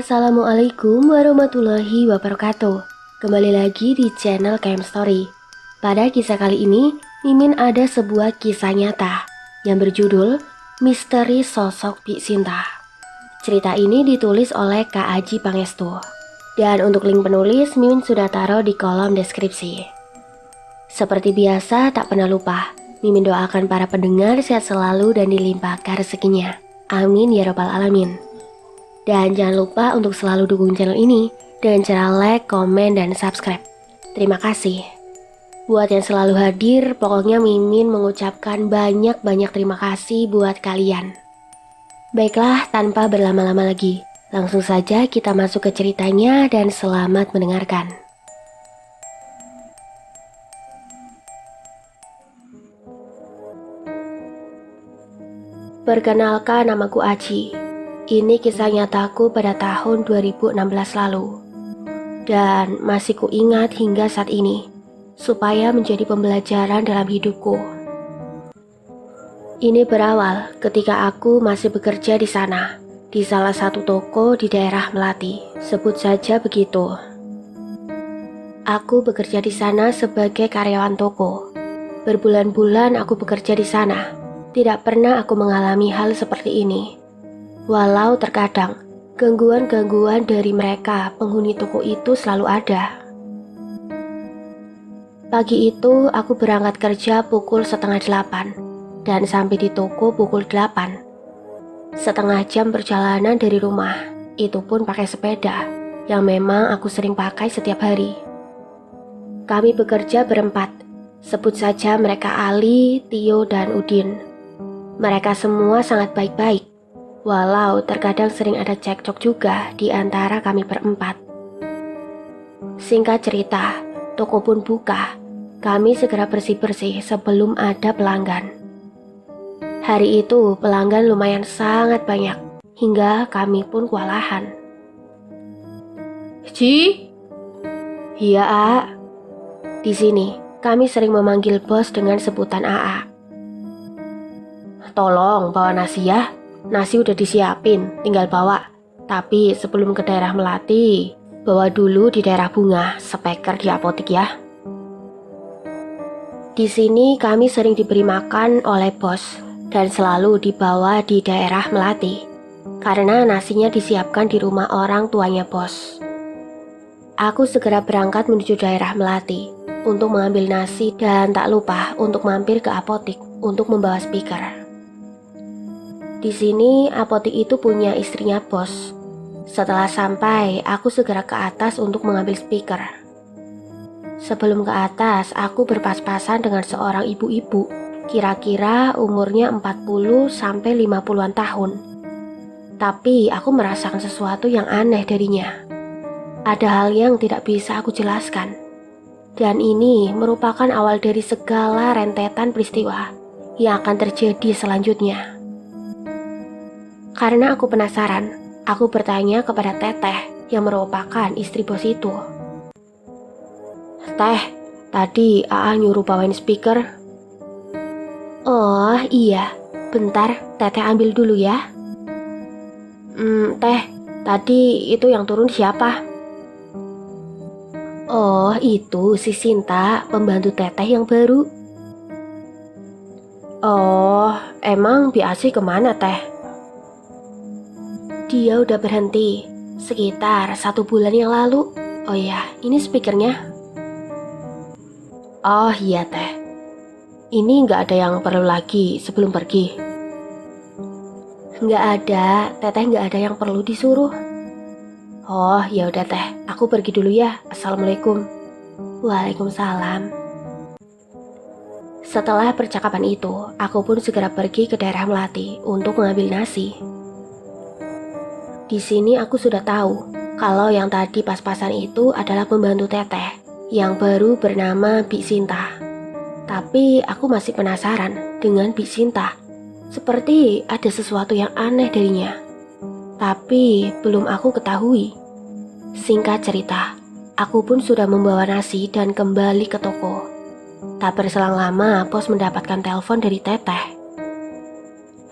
Assalamualaikum warahmatullahi wabarakatuh. Kembali lagi di channel KM Story. Pada kisah kali ini, Mimin ada sebuah kisah nyata yang berjudul Misteri Sosok Bik Sinta. Cerita ini ditulis oleh Kak Aji Pangestu. Dan untuk link penulis, Mimin sudah taruh di kolom deskripsi. Seperti biasa, tak pernah lupa, Mimin doakan para pendengar sehat selalu dan dilimpahkan rezekinya. Amin ya rabbal alamin. Dan jangan lupa untuk selalu dukung channel ini dengan cara like, komen, dan subscribe. Terima kasih. Buat yang selalu hadir, pokoknya Mimin mengucapkan banyak-banyak terima kasih buat kalian. Baiklah, tanpa berlama-lama lagi, langsung saja kita masuk ke ceritanya dan selamat mendengarkan. Perkenalkan, namaku Aji. Ini kisah nyataku pada tahun 2016 lalu. Dan masih kuingat hingga saat ini, supaya menjadi pembelajaran dalam hidupku. Ini berawal ketika aku masih bekerja di sana, di salah satu toko di daerah Melati, sebut saja begitu. Aku bekerja di sana sebagai karyawan toko. Berbulan-bulan aku bekerja di sana, tidak pernah aku mengalami hal seperti ini. Walau terkadang gangguan-gangguan dari mereka penghuni toko itu selalu ada. Pagi itu aku berangkat kerja pukul 7:30 dan sampai di toko pukul 8. Setengah jam perjalanan dari rumah, itu pun pakai sepeda yang memang aku sering pakai setiap hari. Kami bekerja berempat, sebut saja mereka Ali, Tio, dan Udin. Mereka semua sangat baik-baik. Walau terkadang sering ada cekcok juga di antara kami berempat. Singkat cerita, toko pun buka. Kami segera bersih-bersih sebelum ada pelanggan. Hari itu pelanggan lumayan sangat banyak, hingga kami pun kewalahan. Ci? Iya, A. Di sini, kami sering memanggil bos dengan sebutan AA. Tolong bawa nasi ya. Nasi udah disiapin, tinggal bawa. Tapi sebelum ke daerah Melati, bawa dulu di daerah Bunga, speker di apotik ya. Di sini kami sering diberi makan oleh bos dan selalu dibawa di daerah Melati, karena nasinya disiapkan di rumah orang tuanya bos. Aku segera berangkat menuju daerah Melati untuk mengambil nasi dan tak lupa untuk mampir ke apotik untuk membawa speaker. Di sini apotik itu punya istrinya bos. Setelah sampai, aku segera ke atas untuk mengambil speaker. Sebelum ke atas, aku berpas-pasan dengan seorang ibu-ibu, kira-kira umurnya 40-50-an tahun. Tapi aku merasakan sesuatu yang aneh darinya. Ada hal yang tidak bisa aku jelaskan. Dan ini merupakan awal dari segala rentetan peristiwa yang akan terjadi selanjutnya. Karena aku penasaran, aku bertanya kepada Teteh yang merupakan istri bos itu. Teh, tadi AA nyuruh bawain speaker. Oh iya, bentar Teteh ambil dulu ya. Teh, tadi itu yang turun siapa? Oh itu si Sinta, pembantu Teteh yang baru. Oh, emang biasa kemana Teh? Dia udah berhenti sekitar 1 bulan yang lalu. Oh ya, ini speakernya. Oh iya Teh, ini nggak ada yang perlu lagi sebelum pergi? Nggak ada, Teteh nggak ada yang perlu disuruh. Oh ya udah Teh, aku pergi dulu ya. Assalamualaikum. Waalaikumsalam. Setelah percakapan itu, aku pun segera pergi ke daerah Melati untuk mengambil nasi. Di sini aku sudah tahu kalau yang tadi pas-pasan itu adalah pembantu Teteh yang baru bernama Bik Sinta. Tapi aku masih penasaran dengan Bik Sinta. Seperti ada sesuatu yang aneh darinya. Tapi belum aku ketahui. Singkat cerita, aku pun sudah membawa nasi dan kembali ke toko. Tak berselang lama, bos mendapatkan telepon dari Teteh.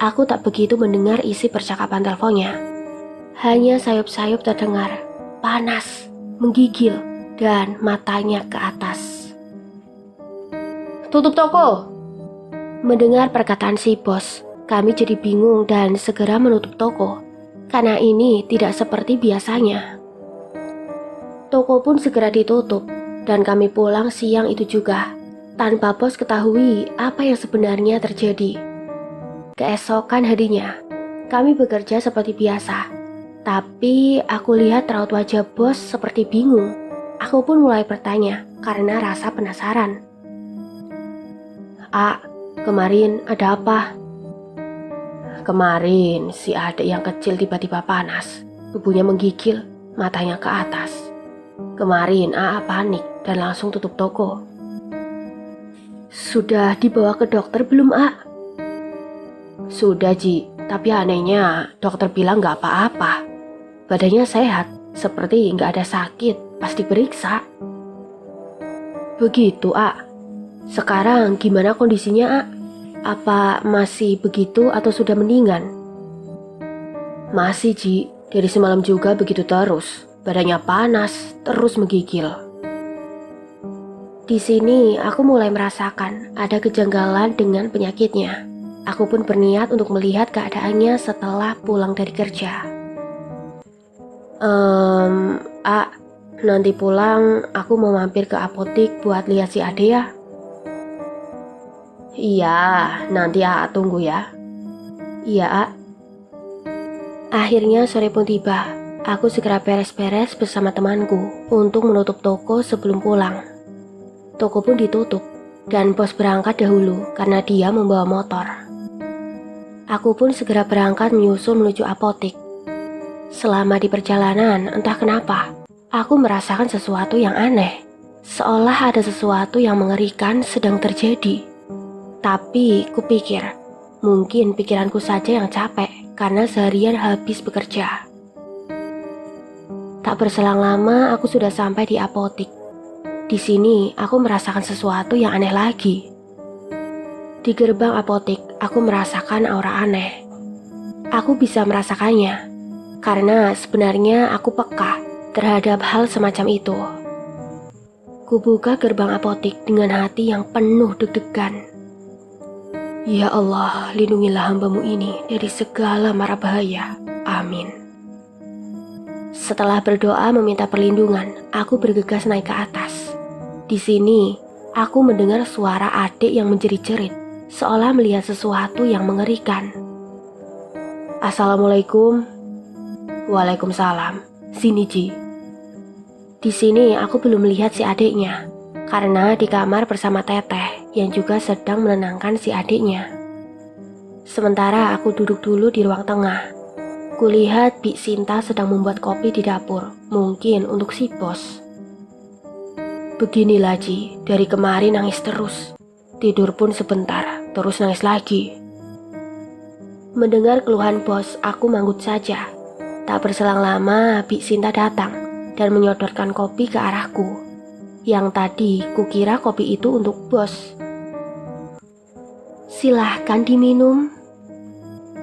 Aku tak begitu mendengar isi percakapan teleponnya. Hanya sayup-sayup terdengar, panas, menggigil, dan matanya ke atas. "Tutup toko!" Mendengar perkataan si bos, kami jadi bingung dan segera menutup toko, karena ini tidak seperti biasanya. Toko pun segera ditutup, dan kami pulang siang itu juga, tanpa bos ketahui apa yang sebenarnya terjadi. Keesokan harinya, kami bekerja seperti biasa, tapi aku lihat raut wajah bos seperti bingung. Aku pun mulai bertanya karena rasa penasaran. Kemarin ada apa?" "Kemarin si adik yang kecil tiba-tiba panas, tubuhnya menggigil, matanya ke atas. Kemarin panik dan langsung tutup toko." "Sudah dibawa ke dokter belum, "Sudah, Ji, tapi anehnya dokter bilang gak apa-apa. Badannya sehat, seperti gak ada sakit pas diperiksa." "Begitu, Sekarang gimana kondisinya, Apa masih begitu atau sudah mendingan?" "Masih, Ji. Dari semalam juga begitu terus. Badannya panas, terus menggigil." Di sini aku mulai merasakan ada kejanggalan dengan penyakitnya. Aku pun berniat untuk melihat keadaannya setelah pulang dari kerja. Nanti pulang aku mau mampir ke apotik buat lihat si Ade ya." "Iya, nanti tunggu ya." "Iya, Akhirnya sore pun tiba. Aku segera beres-beres bersama temanku untuk menutup toko sebelum pulang. Toko pun ditutup dan bos berangkat dahulu karena dia membawa motor. Aku pun segera berangkat menyusul menuju apotik. Selama di perjalanan, entah kenapa, aku merasakan sesuatu yang aneh. Seolah ada sesuatu yang mengerikan sedang terjadi. Tapi kupikir, mungkin pikiranku saja yang capek karena seharian habis bekerja. Tak berselang lama aku sudah sampai di apotik. Di sini aku merasakan sesuatu yang aneh lagi. Di gerbang apotik aku merasakan aura aneh. Aku bisa merasakannya karena sebenarnya aku peka terhadap hal semacam itu. Kubuka gerbang apotik dengan hati yang penuh deg-degan. Ya Allah, lindungilah hamba-Mu ini dari segala mara bahaya. Amin. Setelah berdoa meminta perlindungan, aku bergegas naik ke atas. Di sini, aku mendengar suara adik yang menjerit-jerit, seolah melihat sesuatu yang mengerikan. "Assalamualaikum." "Waalaikumsalam. Sini, Ji." Di sini aku belum melihat si adiknya, karena di kamar bersama Teteh yang juga sedang menenangkan si adiknya. Sementara aku duduk dulu di ruang tengah. Kulihat Bik Sinta sedang membuat kopi di dapur, mungkin untuk si bos. Beginilah Ji, dari kemarin nangis terus. Tidur pun sebentar, terus nangis lagi. Mendengar keluhan bos, aku manggut saja. Tak berselang lama, Bik Sinta datang dan menyodorkan kopi ke arahku. Yang tadi kukira kopi itu untuk bos. "Silahkan diminum."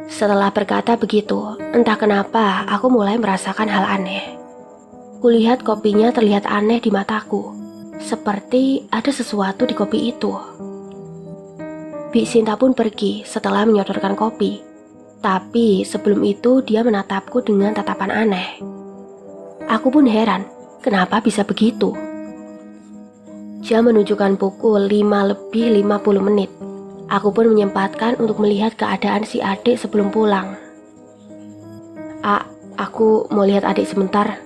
Setelah berkata begitu, entah kenapa aku mulai merasakan hal aneh. Kulihat kopinya terlihat aneh di mataku, seperti ada sesuatu di kopi itu. Bik Sinta pun pergi setelah menyodorkan kopi, tapi sebelum itu dia menatapku dengan tatapan aneh. Aku pun heran, kenapa bisa begitu? Jam menunjukkan pukul 5:50. Aku pun menyempatkan untuk melihat keadaan si adik sebelum pulang. Aku mau lihat adik sebentar."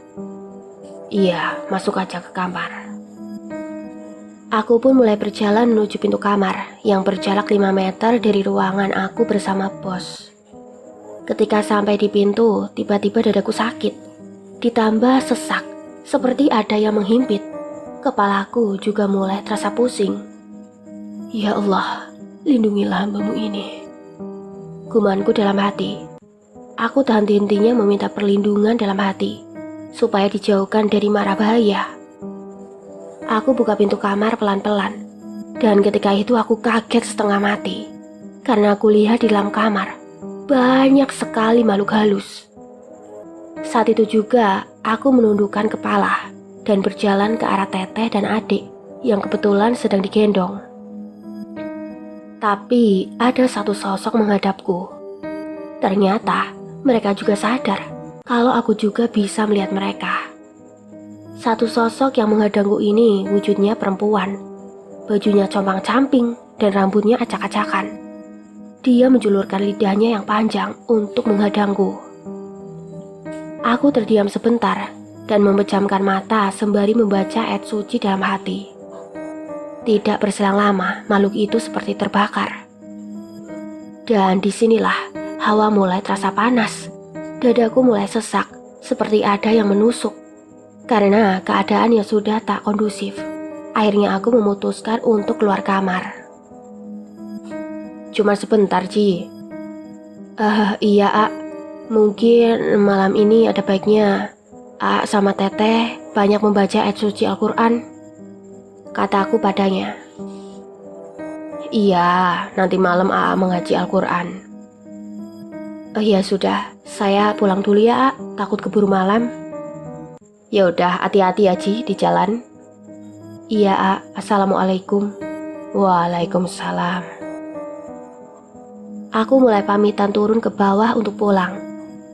"Iya, masuk aja ke kamar." Aku pun mulai berjalan menuju pintu kamar yang berjarak 5 meter dari ruangan aku bersama bos. Ketika sampai di pintu, tiba-tiba dadaku sakit. Ditambah sesak, seperti ada yang menghimpit. Kepalaku juga mulai terasa pusing. Ya Allah, lindungilah hamba-Mu ini. Gumanku dalam hati. Aku tak henti-hentinya meminta perlindungan dalam hati, supaya dijauhkan dari mara bahaya. Aku buka pintu kamar pelan-pelan, dan ketika itu aku kaget setengah mati, karena aku lihat di dalam kamar banyak sekali makhluk halus. Saat itu juga aku menundukkan kepala dan berjalan ke arah Teteh dan adik yang kebetulan sedang digendong. Tapi ada satu sosok menghadapku. Ternyata mereka juga sadar kalau aku juga bisa melihat mereka. Satu sosok yang menghadangku ini wujudnya perempuan. Bajunya compang-camping dan rambutnya acak-acakan. Dia menjulurkan lidahnya yang panjang untuk menghadangku. Aku terdiam sebentar dan memejamkan mata sembari membaca ayat suci dalam hati. Tidak berselang lama, makhluk itu seperti terbakar. Dan disinilah hawa mulai terasa panas. Dadaku mulai sesak, seperti ada yang menusuk. Karena keadaannya sudah tak kondusif, akhirnya aku memutuskan untuk keluar kamar. Cuma sebentar, Ci. Iya, A. Mungkin malam ini ada baiknya A sama Teteh banyak membaca ayat suci Al-Quran, kataku padanya. Iya, nanti malam A mengaji Al-Quran. Ya sudah, saya pulang dulu ya, A. Takut keburu malam. Ya udah, hati-hati ya, Ci, di jalan. Iya, A. Assalamualaikum. Waalaikumsalam. Aku mulai pamitan turun ke bawah untuk pulang.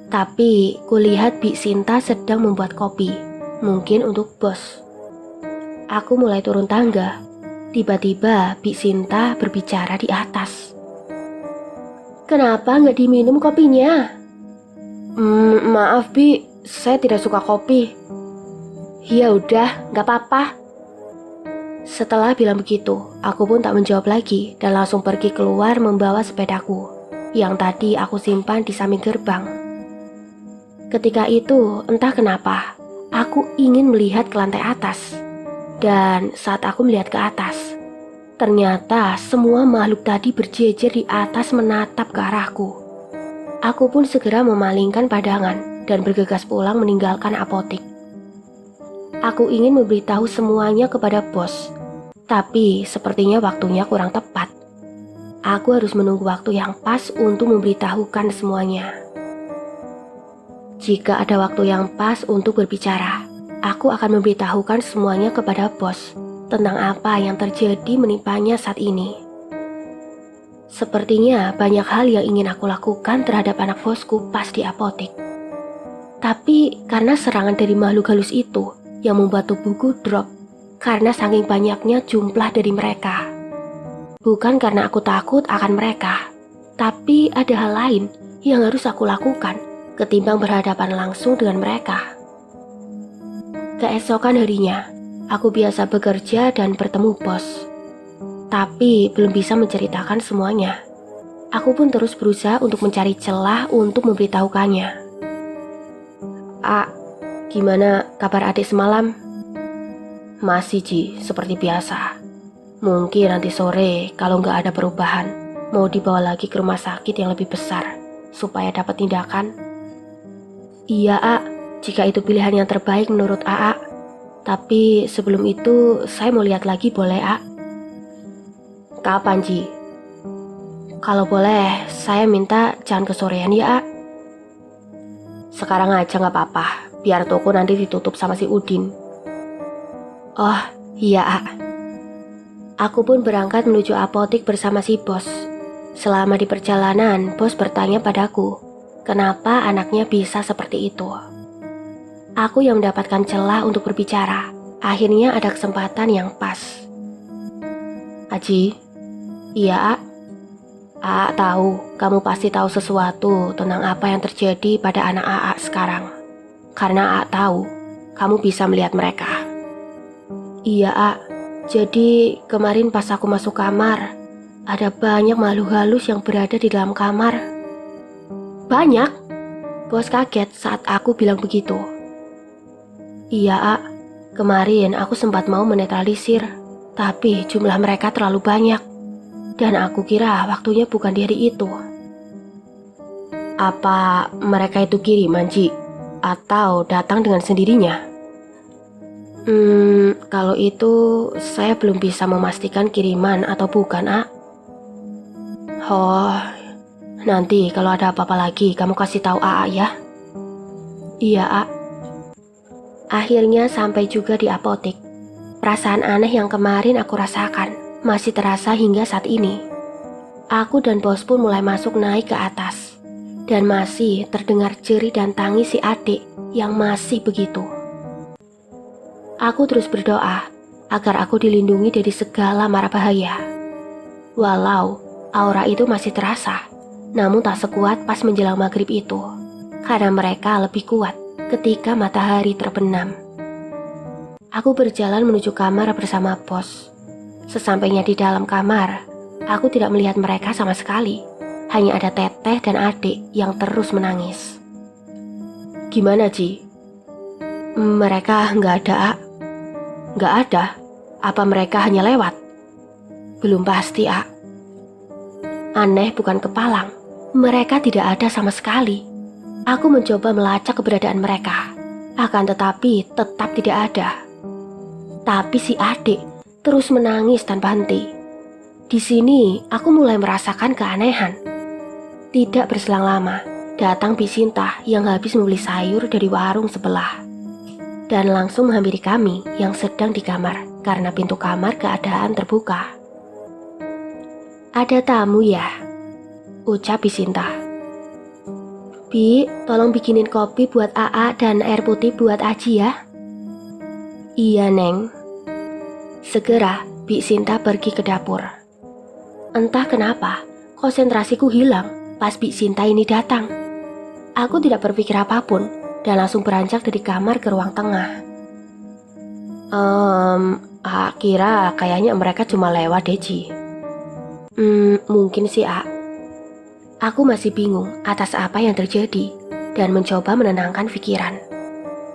Tapi kulihat Bik Sinta sedang membuat kopi, mungkin untuk bos. Aku mulai turun tangga. Tiba-tiba Bik Sinta berbicara di atas. Kenapa nggak diminum kopinya? Maaf Bi, saya tidak suka kopi. Ya udah, nggak apa-apa. Setelah bilang begitu, aku pun tak menjawab lagi dan langsung pergi keluar membawa sepedaku yang tadi aku simpan di samping gerbang. Ketika itu, entah kenapa, aku ingin melihat ke lantai atas. Dan saat aku melihat ke atas, ternyata semua makhluk tadi berjejer di atas menatap ke arahku. Aku pun segera memalingkan pandangan dan bergegas pulang meninggalkan apotik. Aku ingin memberitahu semuanya kepada bos, tapi sepertinya waktunya kurang tepat. Aku harus menunggu waktu yang pas untuk memberitahukan semuanya. Jika ada waktu yang pas untuk berbicara, aku akan memberitahukan semuanya kepada bos tentang apa yang terjadi menimpanya saat ini. Sepertinya banyak hal yang ingin aku lakukan terhadap anak bosku pas di apotik. Tapi karena serangan dari makhluk halus itu yang membuat tubuhku drop karena saking banyaknya jumlah dari mereka. Bukan karena aku takut akan mereka, tapi ada hal lain yang harus aku lakukan ketimbang berhadapan langsung dengan mereka. Keesokan harinya, aku biasa bekerja dan bertemu bos. Tapi belum bisa menceritakan semuanya. Aku pun terus berusaha untuk mencari celah untuk memberitahukannya. Gimana kabar adik semalam? Masih Ci, seperti biasa. Mungkin nanti sore kalau nggak ada perubahan, mau dibawa lagi ke rumah sakit yang lebih besar, supaya dapat tindakan. Iya, A, jika itu pilihan yang terbaik menurut AA. Tapi sebelum itu, saya mau lihat lagi boleh, A? Kapan, Ji? Kalau boleh, saya minta jangan kesorean ya, A. Sekarang aja nggak apa-apa, biar toko nanti ditutup sama si Udin. Oh, iya, A. Aku pun berangkat menuju apotik bersama si bos. Selama di perjalanan, bos bertanya padaku, kenapa anaknya bisa seperti itu? Aku yang mendapatkan celah untuk berbicara. Akhirnya ada kesempatan yang pas. Aji, iya, A tahu kamu pasti tahu sesuatu tentang apa yang terjadi pada anak AA sekarang. Karena A tahu kamu bisa melihat mereka. Iya, A. Jadi kemarin pas aku masuk kamar, ada banyak makhluk halus yang berada di dalam kamar. Banyak? Bos kaget saat aku bilang begitu. Iya, A. Kemarin aku sempat mau menetralisir, tapi jumlah mereka terlalu banyak. Dan aku kira waktunya bukan di hari itu. Apa mereka itu kiriman, Ci? Atau datang dengan sendirinya? Kalau itu saya belum bisa memastikan kiriman atau bukan, A. Oh, nanti kalau ada apa-apa lagi kamu kasih tahu AA ya. Iya, A. Akhirnya sampai juga di apotek. Perasaan aneh yang kemarin aku rasakan masih terasa hingga saat ini. Aku dan bos pun mulai masuk naik ke atas. Dan masih terdengar jerit dan tangis si adik yang masih begitu. Aku terus berdoa agar aku dilindungi dari segala mara bahaya. Walau aura itu masih terasa, namun tak sekuat pas menjelang maghrib itu. Karena mereka lebih kuat ketika matahari terbenam. Aku berjalan menuju kamar bersama bos. Sesampainya di dalam kamar, aku tidak melihat mereka sama sekali. Hanya ada teteh dan adik yang terus menangis. Gimana, Ji? Mereka nggak ada, A. Nggak ada? Apa mereka hanya lewat? Belum pasti, A. Aneh bukan kepalang. Mereka tidak ada sama sekali. Aku mencoba melacak keberadaan mereka. Akan tetapi tetap tidak ada. Tapi si adik terus menangis tanpa henti. Di sini aku mulai merasakan keanehan. Tidak berselang lama, datang Bi Sinta yang habis membeli sayur dari warung sebelah. Dan langsung menghampiri kami yang sedang di kamar karena pintu kamar keadaan terbuka. Ada tamu ya? Ucap Bi Sinta. Bi, tolong bikinin kopi buat AA dan air putih buat Aji ya. Iya, Neng. Segera Bi Sinta pergi ke dapur. Entah kenapa, konsentrasiku hilang pas Bi Sinta ini datang. Aku tidak berpikir apapun dan langsung beranjak dari kamar ke ruang tengah. Kira kayaknya mereka cuma lewat deh, Ji. Mungkin sih, A. Aku masih bingung atas apa yang terjadi dan mencoba menenangkan pikiran.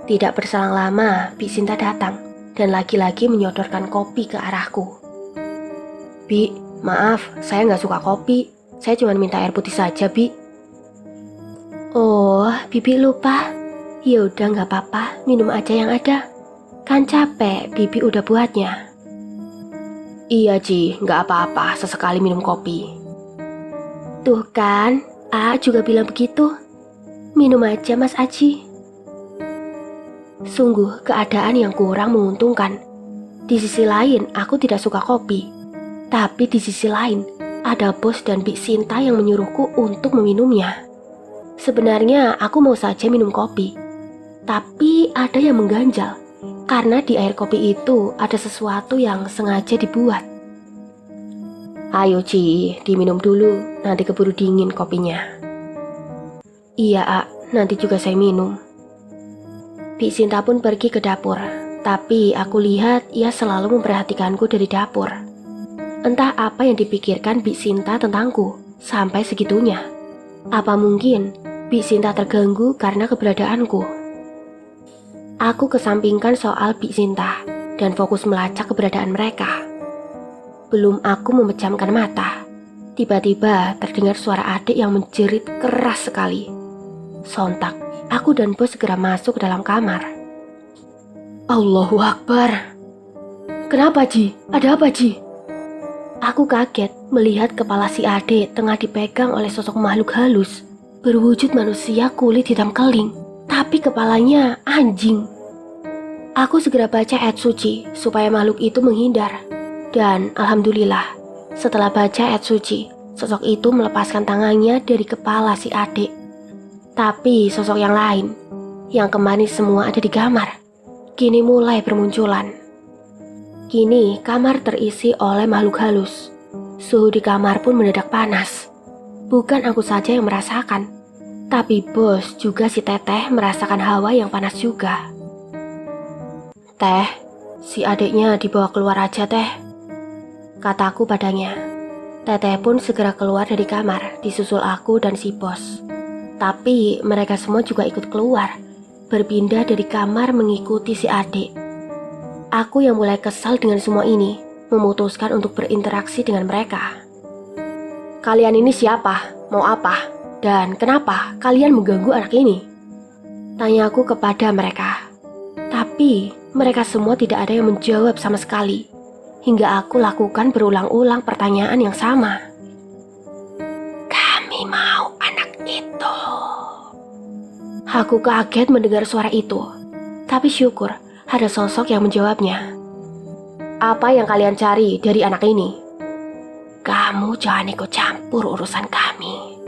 Tidak berselang lama, Bi Sinta datang dan lagi-lagi menyodorkan kopi ke arahku. Bi, maaf, saya nggak suka kopi. Saya cuma minta air putih saja, Bi. Oh, Bibi lupa. Ya udah nggak apa-apa, minum aja yang ada. Kan capek, Bibi udah buatnya. Iya, Ji, nggak apa-apa, sesekali minum kopi. Tuh kan, A juga bilang begitu. Minum aja, Mas Aji. Sungguh keadaan yang kurang menguntungkan. Di sisi lain, aku tidak suka kopi. Tapi di sisi lain, ada bos dan Bi Sinta yang menyuruhku untuk meminumnya. Sebenarnya aku mau saja minum kopi. Tapi ada yang mengganjal. Karena di air kopi itu ada sesuatu yang sengaja dibuat. Ayo, Ci, diminum dulu, nanti keburu dingin kopinya. Iya, A, nanti juga saya minum. Bi Sinta pun pergi ke dapur, tapi aku lihat ia selalu memperhatikanku dari dapur. Entah apa yang dipikirkan Bi Sinta tentangku sampai segitunya. Apa mungkin Bi Sinta terganggu karena keberadaanku? Aku kesampingkan soal Bi Sinta dan fokus melacak keberadaan mereka. Belum aku memejamkan mata, tiba-tiba terdengar suara adik yang menjerit keras sekali. Sontak, aku dan bos segera masuk ke dalam kamar. Allahu Akbar. Kenapa, Ji? Ada apa, Ji? Aku kaget melihat kepala si adik tengah dipegang oleh sosok makhluk halus, berwujud manusia kulit hitam keling, tapi kepalanya anjing. Aku segera baca ayat suci supaya makhluk itu menghindar. Dan alhamdulillah, setelah baca ayat suci, sosok itu melepaskan tangannya dari kepala si adik. Tapi sosok yang lain, yang kemarin semua ada di kamar, kini mulai bermunculan. Kini kamar terisi oleh makhluk halus. Suhu di kamar pun mendadak panas. Bukan aku saja yang merasakan, tapi bos juga si teteh merasakan hawa yang panas juga. Teh, si adiknya dibawa keluar aja, Teh, kataku padanya. Teteh pun segera keluar dari kamar, disusul aku dan si bos. Tapi mereka semua juga ikut keluar, berpindah dari kamar mengikuti si adik. Aku yang mulai kesal dengan semua ini, memutuskan untuk berinteraksi dengan mereka. Kalian ini siapa? Mau apa? Dan kenapa kalian mengganggu anak ini? Tanyaku kepada mereka. Tapi mereka semua tidak ada yang menjawab sama sekali. Hingga aku lakukan berulang-ulang pertanyaan yang sama. Kami mau anak itu. Aku kaget mendengar suara itu, tapi syukur ada sosok yang menjawabnya. Apa yang kalian cari dari anak ini? Kamu jangan ikut campur urusan kami,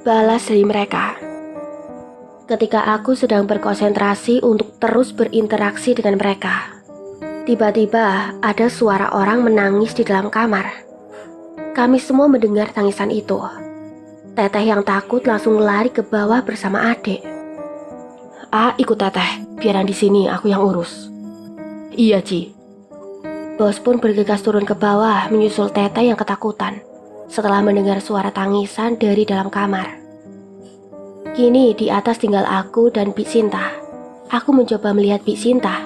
balas dari mereka. Ketika aku sedang berkonsentrasi untuk terus berinteraksi dengan mereka, tiba-tiba ada suara orang menangis di dalam kamar. Kami semua mendengar tangisan itu. Teteh yang takut langsung lari ke bawah bersama adik. Ikut teteh, biaran di sini aku yang urus. Iya, Ci. Bos pun bergegas turun ke bawah menyusul teteh yang ketakutan setelah mendengar suara tangisan dari dalam kamar. Kini di atas tinggal aku dan Bik Sinta. Aku mencoba melihat Bik Sinta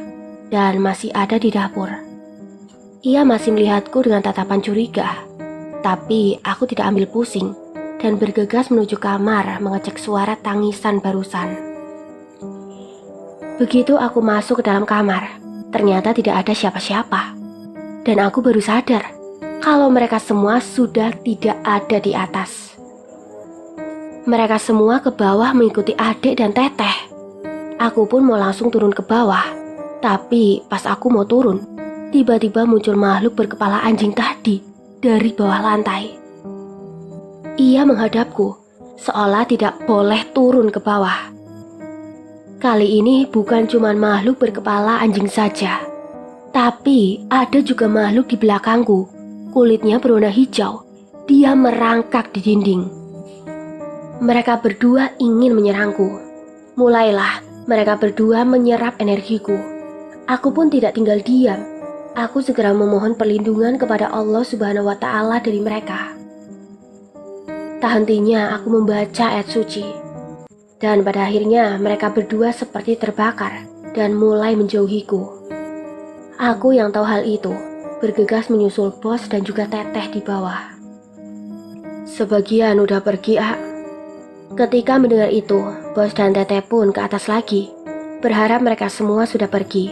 dan masih ada di dapur. Ia masih melihatku dengan tatapan curiga, tapi aku tidak ambil pusing dan bergegas menuju kamar mengecek suara tangisan barusan. Begitu aku masuk ke dalam kamar, ternyata tidak ada siapa-siapa. Dan aku baru sadar kalau mereka semua sudah tidak ada di atas. Mereka semua ke bawah mengikuti adik dan teteh. Aku pun mau langsung turun ke bawah, tapi pas aku mau turun, tiba-tiba muncul makhluk berkepala anjing tadi dari bawah lantai. Ia menghadapku, seolah tidak boleh turun ke bawah. Kali ini bukan cuma makhluk berkepala anjing saja, tapi ada juga makhluk di belakangku. Kulitnya berwarna hijau. Dia merangkak di dinding. Mereka berdua ingin menyerangku. Mulailah mereka berdua menyerap energiku. Aku pun tidak tinggal diam. Aku segera memohon perlindungan kepada Allah Subhanahu wa Ta'ala dari mereka. Tak hentinya aku membaca ayat suci. Dan pada akhirnya mereka berdua seperti terbakar dan mulai menjauhiku. Aku yang tahu hal itu bergegas menyusul bos dan juga teteh di bawah. Sebagian udah pergi, Ketika mendengar itu, bos dan teteh pun ke atas lagi, berharap mereka semua sudah pergi.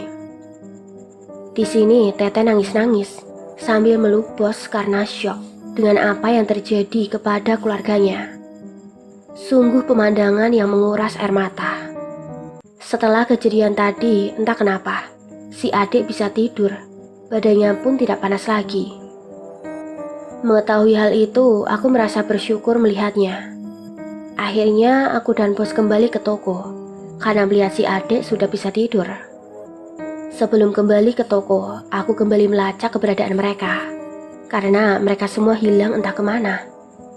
Di sini teteh nangis-nangis sambil meluk bos karena syok dengan apa yang terjadi kepada keluarganya. Sungguh pemandangan yang menguras air mata. Setelah kejadian tadi, entah kenapa, si adik bisa tidur, badannya pun tidak panas lagi. Mengetahui hal itu, aku merasa bersyukur melihatnya. Akhirnya aku dan bos kembali ke toko, karena melihat si adik sudah bisa tidur. Sebelum kembali ke toko, aku kembali melacak keberadaan mereka, karena mereka semua hilang entah kemana.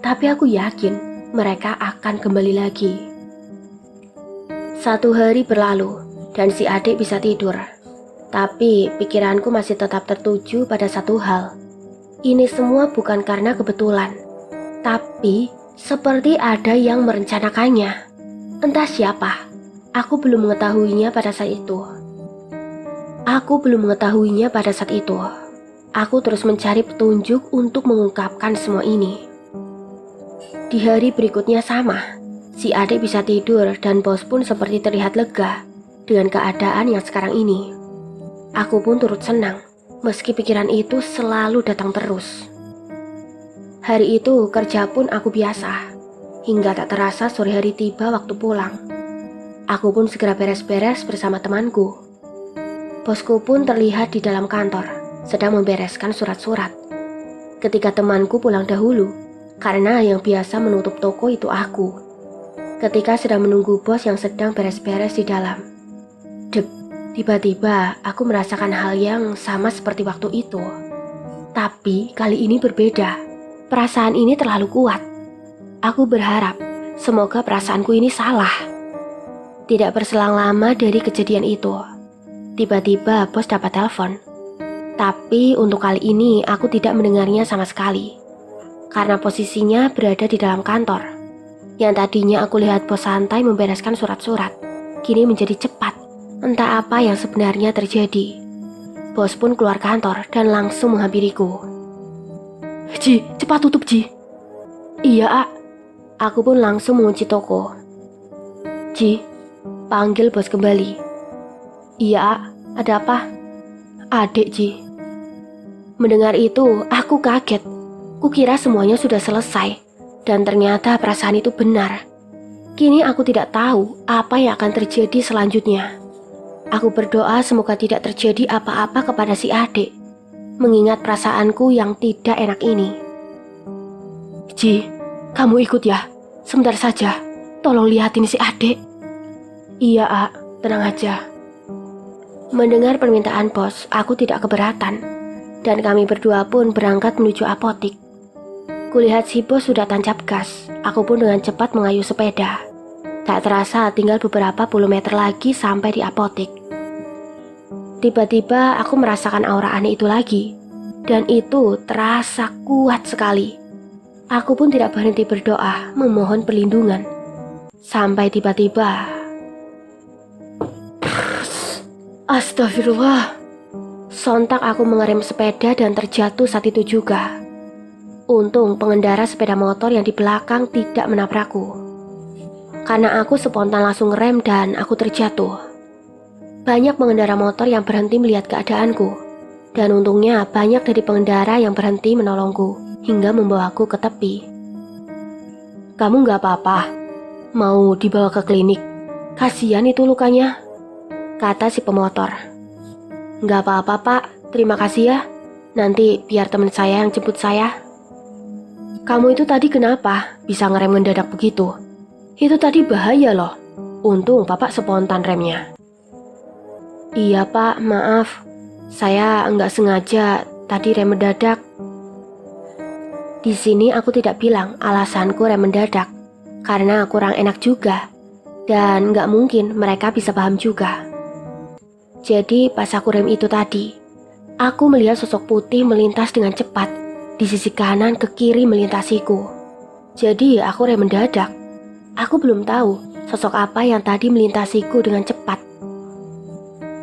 Tapi aku yakin mereka akan kembali lagi. 1 hari berlalu dan si adik bisa tidur. Tapi pikiranku masih tetap tertuju pada satu hal. Ini semua bukan karena kebetulan, tapi seperti ada yang merencanakannya. Entah siapa, aku belum mengetahuinya pada saat itu. Aku terus mencari petunjuk untuk mengungkapkan semua ini. Di hari berikutnya sama, si adik bisa tidur dan bos pun seperti terlihat lega dengan keadaan yang sekarang ini. Aku pun turut senang, meski pikiran itu selalu datang terus. Hari itu kerja pun aku biasa, hingga tak terasa sore hari tiba waktu pulang. Aku pun segera beres-beres bersama temanku. Bosku pun terlihat di dalam kantor, sedang membereskan surat-surat. Ketika temanku pulang dahulu, karena yang biasa menutup toko itu aku. Ketika sedang menunggu bos yang sedang beres-beres di dalam. Tiba-tiba aku merasakan hal yang sama seperti waktu itu. Tapi kali ini berbeda. Perasaan ini terlalu kuat. Aku berharap semoga perasaanku ini salah. Tidak berselang lama dari kejadian itu, tiba-tiba bos dapat telepon. Tapi untuk kali ini aku tidak mendengarnya sama sekali. Karena posisinya berada di dalam kantor. Yang tadinya aku lihat bos santai membereskan surat-surat, kini menjadi cepat. Entah apa yang sebenarnya terjadi. Bos pun keluar kantor dan langsung menghampiriku. Ji, cepat tutup Ji. Iya, Aku pun langsung mengunci toko. Ji, panggil bos kembali. Iya, ada apa? Adik Ji. Mendengar itu, aku kaget. Kukira semuanya sudah selesai, dan ternyata perasaan itu benar. Kini aku tidak tahu apa yang akan terjadi selanjutnya. Aku berdoa semoga tidak terjadi apa-apa kepada si adik, mengingat perasaanku yang tidak enak ini. Ji, kamu ikut ya? Sebentar saja, tolong lihatin si adik. Iya, A, tenang aja. Mendengar permintaan bos, aku tidak keberatan, dan kami berdua pun berangkat menuju apotik. Kulihat si bos sudah tancap gas, aku pun dengan cepat mengayuh sepeda. Tak terasa tinggal beberapa puluh meter lagi sampai di apotik. Tiba-tiba aku merasakan aura aneh itu lagi, dan itu terasa kuat sekali. Aku pun tidak berhenti berdoa, memohon perlindungan. Sampai tiba-tiba, astagfirullah. Sontak aku mengerem sepeda dan terjatuh saat itu juga. Untung pengendara sepeda motor yang di belakang tidak menabrakku. Karena aku spontan langsung rem dan aku terjatuh. Banyak pengendara motor yang berhenti melihat keadaanku. Dan untungnya banyak dari pengendara yang berhenti menolongku hingga membawaku ke tepi. Kamu gak apa-apa? Mau dibawa ke klinik? Kasihan itu lukanya, kata si pemotor. Gak apa-apa pak, terima kasih ya. Nanti biar teman saya yang jemput saya. Kamu itu tadi kenapa bisa ngerem mendadak begitu? Itu tadi bahaya loh. Untung bapak spontan remnya. Iya pak, maaf. Saya nggak sengaja tadi rem mendadak. Di sini aku tidak bilang alasanku rem mendadak, karena kurang enak juga. Dan nggak mungkin mereka bisa paham juga. Jadi pas aku rem itu tadi, aku melihat sosok putih melintas dengan cepat. Di sisi kanan ke kiri melintasiku. Jadi aku rem mendadak. Aku belum tahu sosok apa yang tadi melintasiku dengan cepat.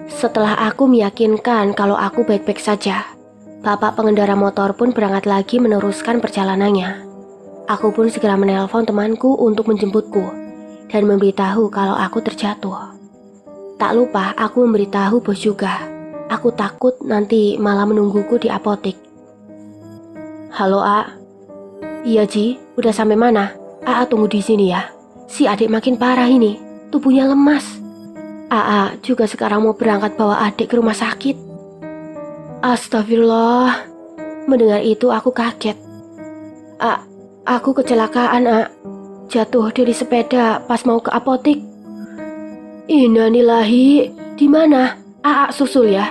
Setelah aku meyakinkan kalau aku baik-baik saja, bapak pengendara motor pun berangkat lagi meneruskan perjalanannya. Aku pun segera menelpon temanku untuk menjemputku dan memberitahu kalau aku terjatuh. Tak lupa aku memberitahu bos juga. Aku takut nanti malah menungguku di apotik. Halo A. Iya Ji, udah sampai mana? A tunggu di sini ya. Si adik makin parah ini, tubuhnya lemas. AA juga sekarang mau berangkat bawa adik ke rumah sakit. Astagfirullah. Mendengar itu aku kaget. Aku kecelakaan A. Jatuh dari sepeda pas mau ke apotik. Innalillahi. Di mana? AA susul ya.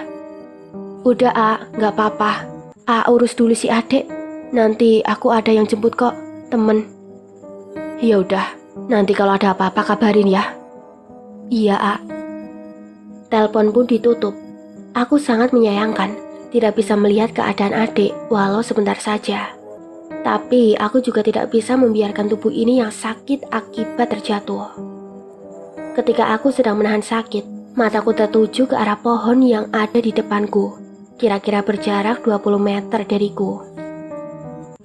Udah A, gak apa-apa. A urus dulu si adik. Nanti aku ada yang jemput kok, temen. Ya udah, nanti kalau ada apa-apa kabarin ya. Iya, A. Telepon pun ditutup. Aku sangat menyayangkan tidak bisa melihat keadaan adik walau sebentar saja. Tapi aku juga tidak bisa membiarkan tubuh ini yang sakit akibat terjatuh. Ketika aku sedang menahan sakit, mataku tertuju ke arah pohon yang ada di depanku, kira-kira berjarak 20 meter dariku.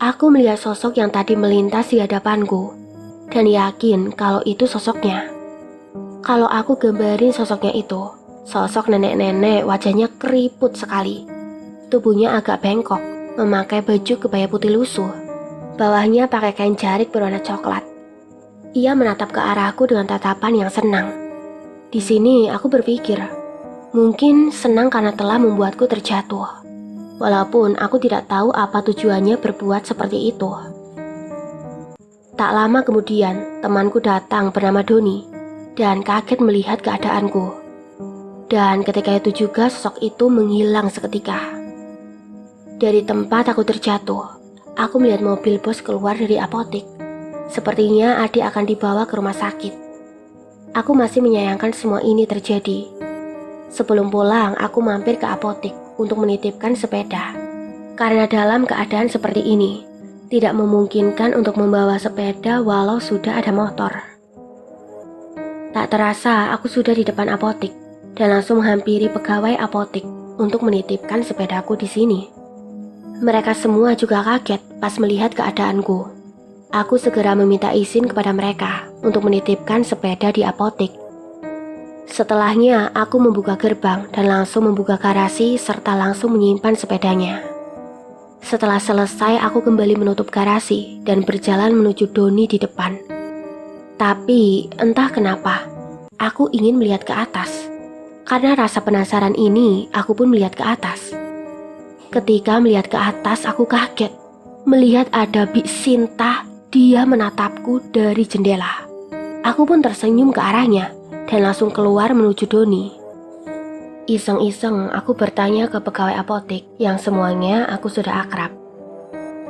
Aku melihat sosok yang tadi melintas di hadapanku, dan yakin kalau itu sosoknya. Kalau aku gambarin sosoknya itu, sosok nenek-nenek wajahnya keriput sekali. Tubuhnya agak bengkok, memakai baju kebaya putih lusuh. Bawahnya pakai kain jarik berwarna coklat. Ia menatap ke arahku dengan tatapan yang senang. Di sini aku berpikir, mungkin senang karena telah membuatku terjatuh. Walaupun aku tidak tahu apa tujuannya berbuat seperti itu. Tak lama kemudian, temanku datang bernama Doni dan kaget melihat keadaanku. Dan ketika itu juga sosok itu menghilang seketika. Dari tempat aku terjatuh, aku melihat mobil bos keluar dari apotik. Sepertinya adik akan dibawa ke rumah sakit. Aku masih menyayangkan semua ini terjadi. Sebelum pulang, aku mampir ke apotik untuk menitipkan sepeda. Karena dalam keadaan seperti ini, tidak memungkinkan untuk membawa sepeda walau sudah ada motor. Tak terasa aku sudah di depan apotik dan langsung menghampiri pegawai apotik untuk menitipkan sepedaku di sini. Mereka semua juga kaget pas melihat keadaanku. Aku segera meminta izin kepada mereka untuk menitipkan sepeda di apotik. Setelahnya, aku membuka gerbang dan langsung membuka garasi serta langsung menyimpan sepedanya. Setelah selesai, aku kembali menutup garasi dan berjalan menuju Doni di depan. Tapi entah kenapa, aku ingin melihat ke atas. Karena rasa penasaran ini, aku pun melihat ke atas. Ketika melihat ke atas, aku kaget. Melihat ada Bik Sinta, dia menatapku dari jendela. Aku pun tersenyum ke arahnya dan langsung keluar menuju Doni. Iseng-iseng aku bertanya ke pegawai apotek yang semuanya aku sudah akrab.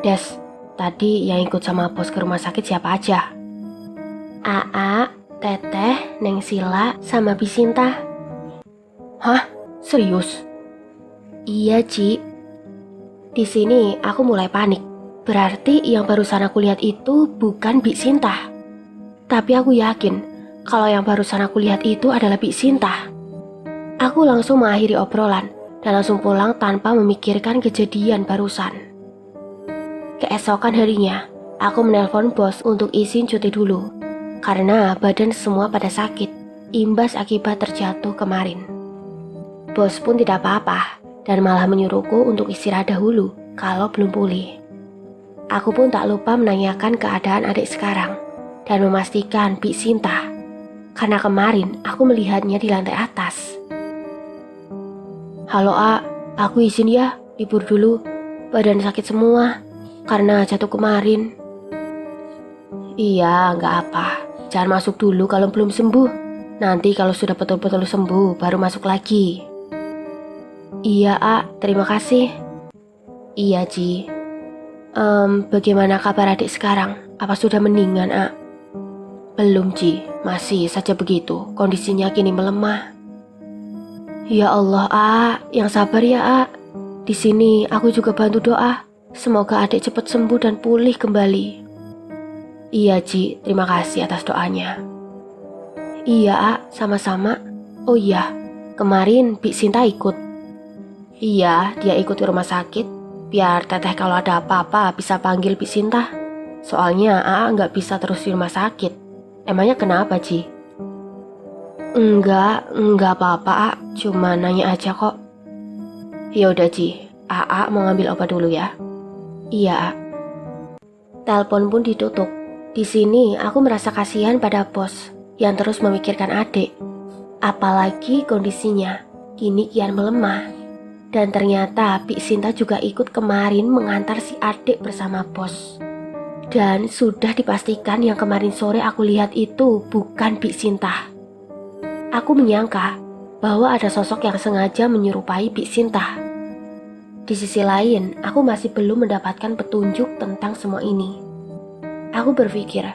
Des, tadi yang ikut sama bos ke rumah sakit siapa aja? Aa, Teteh, Neng Sila, sama Bik Sinta. Hah? Serius? Iya, Ci. Di sini aku mulai panik. Berarti yang barusan aku lihat itu bukan Bik Sinta. Tapi aku yakin kalau yang barusan aku lihat itu adalah Bik Sinta. Aku langsung mengakhiri obrolan dan langsung pulang tanpa memikirkan kejadian barusan. Keesokan harinya, aku menelpon bos untuk izin cuti dulu. Karena badan semua pada sakit, imbas akibat terjatuh kemarin. Bos pun tidak apa-apa dan malah menyuruhku untuk istirahat dahulu kalau belum pulih. Aku pun tak lupa menanyakan keadaan adik sekarang dan memastikan Bik Sinta, karena kemarin aku melihatnya di lantai atas. Halo A, aku izin ya, libur dulu. Badan sakit semua karena jatuh kemarin. Iya, nggak apa. Jangan masuk dulu kalau belum sembuh. Nanti kalau sudah betul-betul sembuh, baru masuk lagi. Iya A, terima kasih. Iya Ji. Bagaimana kabar adik sekarang? Apa sudah mendingan, A? Belum, Ji. Masih saja begitu. Kondisinya kini melemah. Ya Allah, A. Yang sabar ya, A. Di sini aku juga bantu doa. Semoga adik cepat sembuh dan pulih kembali. Iya, Ji. Terima kasih atas doanya. Iya, A. Sama-sama. Oh iya, kemarin Bik Sinta ikut. Iya, dia ikut ke rumah sakit. Biar Teteh kalau ada apa-apa bisa panggil Bik Sinta. Soalnya A nggak bisa terus di rumah sakit. Emangnya kenapa, Ci? Enggak apa-apa, A. Cuma nanya aja kok. Yaudah, Ci. A mau ngambil obat dulu ya. Iya, A. Telepon pun ditutup. Di sini aku merasa kasihan pada bos yang terus memikirkan adik. Apalagi kondisinya kini kian melemah. Dan ternyata Bik Sinta juga ikut kemarin mengantar si adik bersama bos. Dan sudah dipastikan yang kemarin sore aku lihat itu bukan Bik Sinta. Aku menyangka bahwa ada sosok yang sengaja menyerupai Bik Sinta. Di sisi lain, aku masih belum mendapatkan petunjuk tentang semua ini. Aku berpikir,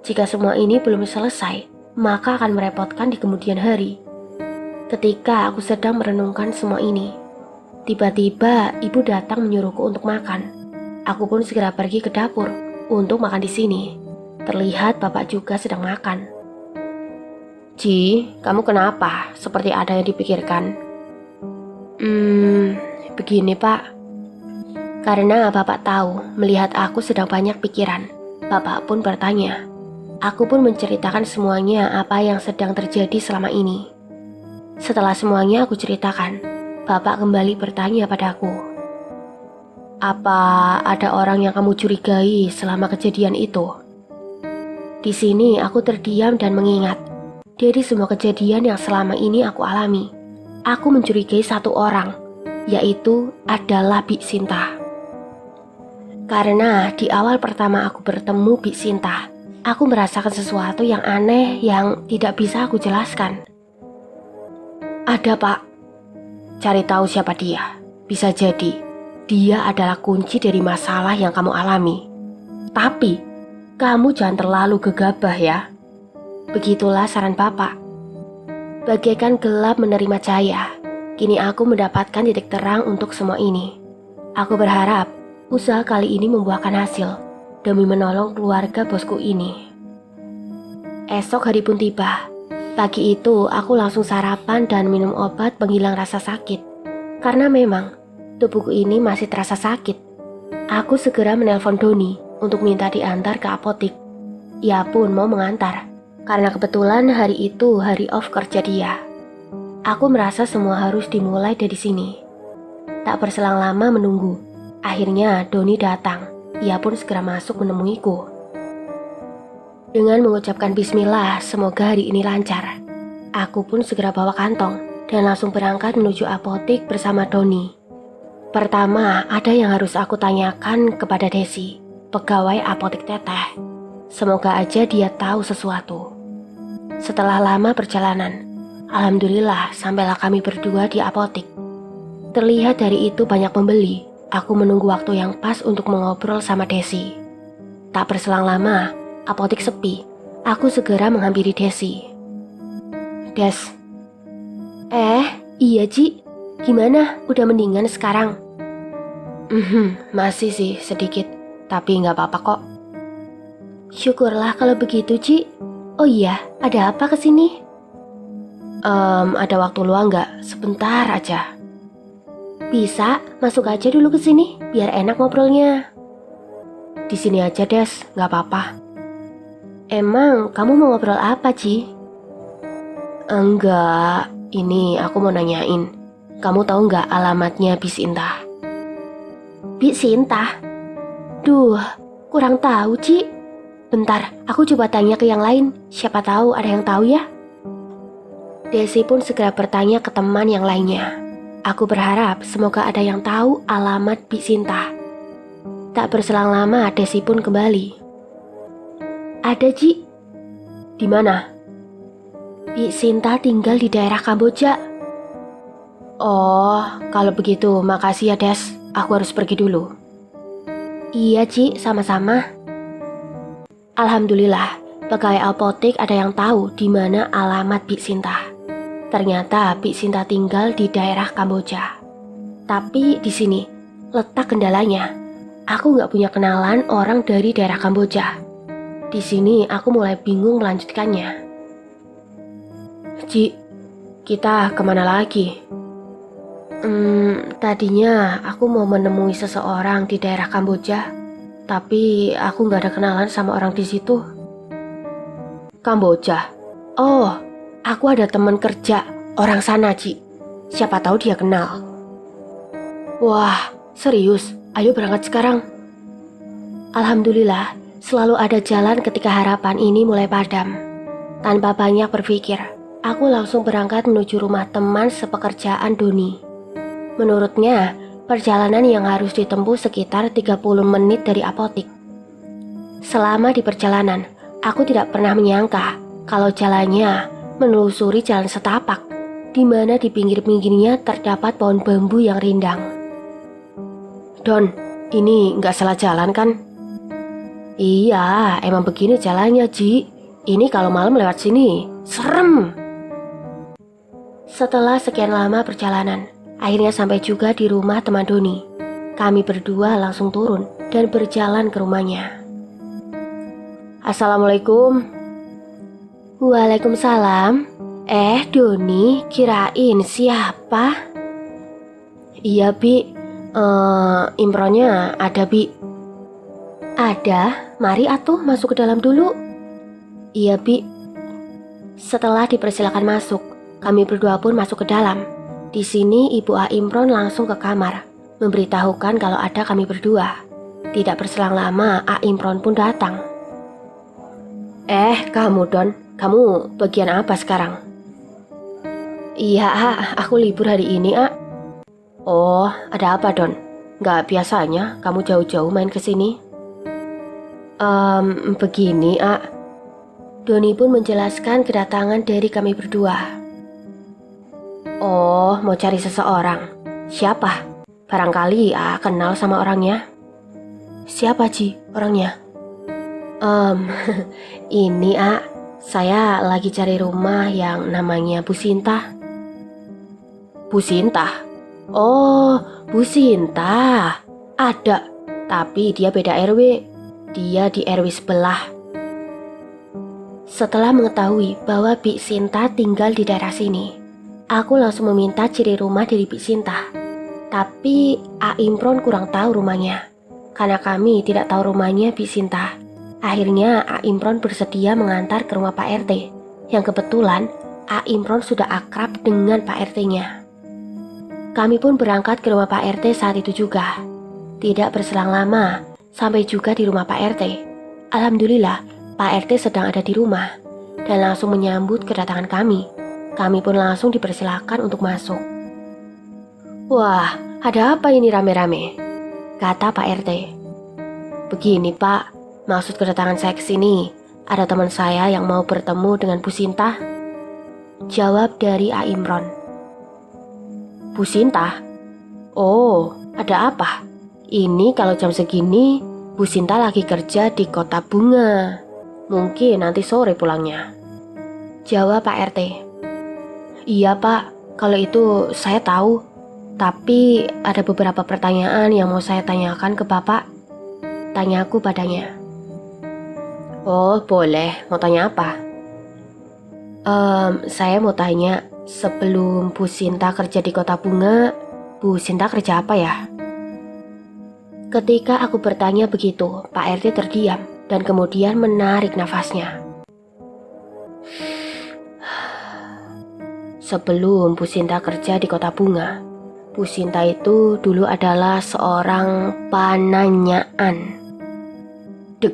jika semua ini belum selesai, maka akan merepotkan di kemudian hari. Ketika aku sedang merenungkan semua ini, tiba-tiba ibu datang menyuruhku untuk makan. Aku pun segera pergi ke dapur untuk makan di sini. Terlihat bapak juga sedang makan. Ji, kamu kenapa? Seperti ada yang dipikirkan. Begini pak. Karena bapak tahu melihat aku sedang banyak pikiran, bapak pun bertanya. Aku pun menceritakan semuanya apa yang sedang terjadi selama ini. Setelah semuanya aku ceritakan, bapak kembali bertanya padaku. Apa ada orang yang kamu curigai selama kejadian itu? Di sini aku terdiam dan mengingat. Dari semua kejadian yang selama ini aku alami, aku mencurigai satu orang, yaitu adalah Bik Sinta. Karena di awal pertama aku bertemu Bik Sinta, aku merasakan sesuatu yang aneh yang tidak bisa aku jelaskan. Ada pak. Cari tahu siapa dia. Bisa jadi dia adalah kunci dari masalah yang kamu alami. Tapi kamu jangan terlalu gegabah ya. Begitulah saran bapak. Bagaikan gelap menerima cahaya, kini aku mendapatkan titik terang untuk semua ini. Aku berharap usaha kali ini membuahkan hasil demi menolong keluarga bosku ini. Esok hari pun tiba. Pagi itu aku langsung sarapan dan minum obat penghilang rasa sakit. Karena memang tubuhku ini masih terasa sakit. Aku segera menelpon Doni untuk minta diantar ke apotik. Ia pun mau mengantar, karena kebetulan hari itu hari off kerja dia. Aku merasa semua harus dimulai dari sini. Tak berselang lama menunggu. Akhirnya Doni datang. Ia pun segera masuk menemuiku. Dengan mengucapkan bismillah, semoga hari ini lancar. Aku pun segera bawa kantong dan langsung berangkat menuju apotik bersama Doni. Pertama, ada yang harus aku tanyakan kepada Desi, pegawai apotik Teteh. Semoga aja dia tahu sesuatu. Setelah lama perjalanan, alhamdulillah sampailah kami berdua di apotik. Terlihat dari itu banyak pembeli. Aku menunggu waktu yang pas untuk mengobrol sama Desi. Tak berselang lama, apotik sepi. Aku segera menghampiri Desi. Des. Iya Ci. Gimana? Udah mendingan sekarang? Masih sih sedikit. Tapi gak apa-apa kok. Syukurlah kalau begitu Ci. Oh iya, ada apa kesini? Ada waktu luang gak? Sebentar aja. Bisa, masuk aja dulu ke sini, biar enak ngobrolnya. Di sini aja, Des, nggak apa-apa. Emang kamu mau ngobrol apa, Ci? Enggak, ini aku mau nanyain. Kamu tahu nggak alamatnya Bi Sinta? Bi Sinta? Duh, kurang tahu, Ci. Bentar, aku coba tanya ke yang lain. Siapa tahu ada yang tahu ya. Desi pun segera bertanya ke teman yang lainnya. Aku berharap semoga ada yang tahu alamat Bi Sinta. Tak berselang lama Desi pun kembali. Ada Ji. Di mana? Bi Sinta tinggal di daerah Kamboja. Oh, kalau begitu makasih ya Des. Aku harus pergi dulu. Iya Ji, sama-sama. Alhamdulillah, pegawai apotek ada yang tahu di mana alamat Bi Sinta. Ternyata Bi Sinta tinggal di daerah Kamboja. Tapi di sini letak kendalanya. Aku nggak punya kenalan orang dari daerah Kamboja. Di sini aku mulai bingung melanjutkannya. Ci, kita kemana lagi? Tadinya aku mau menemui seseorang di daerah Kamboja, tapi aku nggak ada kenalan sama orang di situ. Kamboja? Oh, aku ada teman kerja orang sana, Ci. Siapa tahu dia kenal. Wah, serius? Ayo berangkat sekarang. Alhamdulillah, selalu ada jalan ketika harapan ini mulai padam. Tanpa banyak berpikir, aku langsung berangkat menuju rumah teman sepekerjaan Doni. Menurutnya, perjalanan yang harus ditempuh sekitar 30 menit dari apotik. Selama di perjalanan, aku tidak pernah menyangka kalau jalannya menelusuri jalan setapak, di mana di pinggir-pinggirnya terdapat pohon bambu yang rindang. Don, ini nggak salah jalan kan? Iya, emang begini jalannya, Ji. Ini kalau malam lewat sini, serem. Setelah sekian lama perjalanan, akhirnya sampai juga di rumah teman Doni. Kami berdua langsung turun dan berjalan ke rumahnya. Assalamualaikum. Waalaikumsalam. Doni, kirain siapa? Iya, Bi. Imronnya ada, Bi. Ada, mari atuh masuk ke dalam dulu. Iya, Bi. Setelah dipersilakan masuk, kami berdua pun masuk ke dalam. Di sini Ibu A Imron langsung ke kamar, memberitahukan kalau ada kami berdua. Tidak berselang lama, A Imron pun datang. Kamu Don, kamu bagian apa sekarang? Iya, A, aku libur hari ini, A. Oh, ada apa Don? Gak biasanya kamu jauh-jauh main ke sini? Begini, A. Doni pun menjelaskan kedatangan dari kami berdua. Oh, mau cari seseorang. Siapa? Barangkali A kenal sama orangnya. Siapa, Ci, orangnya? Ini, A. Saya lagi cari rumah yang namanya Bu Sinta. Bu Sinta? Oh, Bu Sinta. Ada, tapi dia beda RW. Dia di RW sebelah. Setelah mengetahui bahwa Bi Sinta tinggal di daerah sini, aku langsung meminta ciri rumah dari Bi Sinta. Tapi A Imron kurang tahu rumahnya. Karena kami tidak tahu rumahnya Bi Sinta, akhirnya A Imron bersedia mengantar ke rumah Pak RT. Yang kebetulan A Imron sudah akrab dengan Pak RT-nya. Kami pun berangkat ke rumah Pak RT saat itu juga. Tidak berselang lama, sampai juga di rumah Pak RT. Alhamdulillah, Pak RT sedang ada di rumah dan langsung menyambut kedatangan kami. Kami pun langsung dipersilakan untuk masuk. "Wah, ada apa ini rame-rame?" kata Pak RT. "Begini Pak, maksud kedatangan saya ke sini, ada teman saya yang mau bertemu dengan Bu Sinta," jawab dari A. Imron. "Bu Sinta? Oh, ada apa? Ini kalau jam segini, Bu Sinta lagi kerja di Kota Bunga. Mungkin nanti sore pulangnya," jawab Pak RT. "Iya Pak, kalau itu saya tahu. Tapi ada beberapa pertanyaan yang mau saya tanyakan ke Bapak," tanyaku padanya. "Oh boleh, mau tanya apa?" Saya mau tanya, sebelum Bu Sinta kerja di Kota Bunga, Bu Sinta kerja apa ya?" Ketika aku bertanya begitu, Pak RT terdiam dan kemudian menarik nafasnya. "Sebelum Bu Sinta kerja di Kota Bunga, Bu Sinta itu dulu adalah seorang pananyaan." Dek,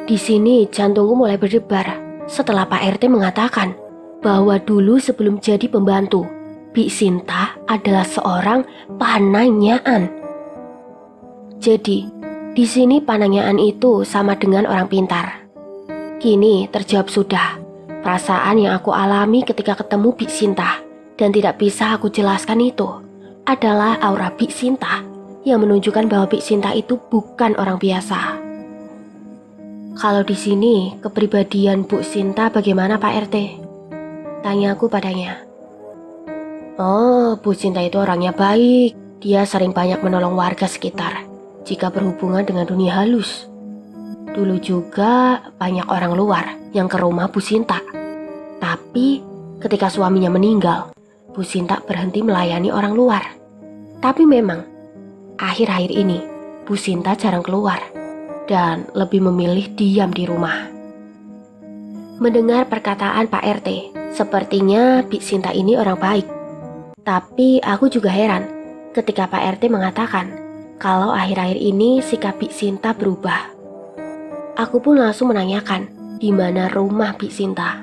di sini jantungku mulai berdebar setelah Pak RT mengatakan bahwa dulu sebelum jadi pembantu, Bi Sinta adalah seorang pananyaan. Jadi, di sini pananyaan itu sama dengan orang pintar. Kini terjawab sudah perasaan yang aku alami ketika ketemu Bi Sinta, dan tidak bisa aku jelaskan itu adalah aura Bi Sinta yang menunjukkan bahwa Bi Sinta itu bukan orang biasa. "Kalau di sini kepribadian Bu Sinta bagaimana Pak RT?" tanyaku padanya. "Oh, Bu Sinta itu orangnya baik. Dia sering banyak menolong warga sekitar jika berhubungan dengan dunia halus. Dulu juga banyak orang luar yang ke rumah Bu Sinta. Tapi ketika suaminya meninggal, Bu Sinta berhenti melayani orang luar. Tapi memang, akhir-akhir ini Bu Sinta jarang keluar dan lebih memilih diam di rumah." Mendengar perkataan Pak RT, sepertinya Bi Sinta ini orang baik. Tapi aku juga heran ketika Pak RT mengatakan kalau akhir-akhir ini sikap Bi Sinta berubah. Aku pun langsung menanyakan di mana rumah Bi Sinta.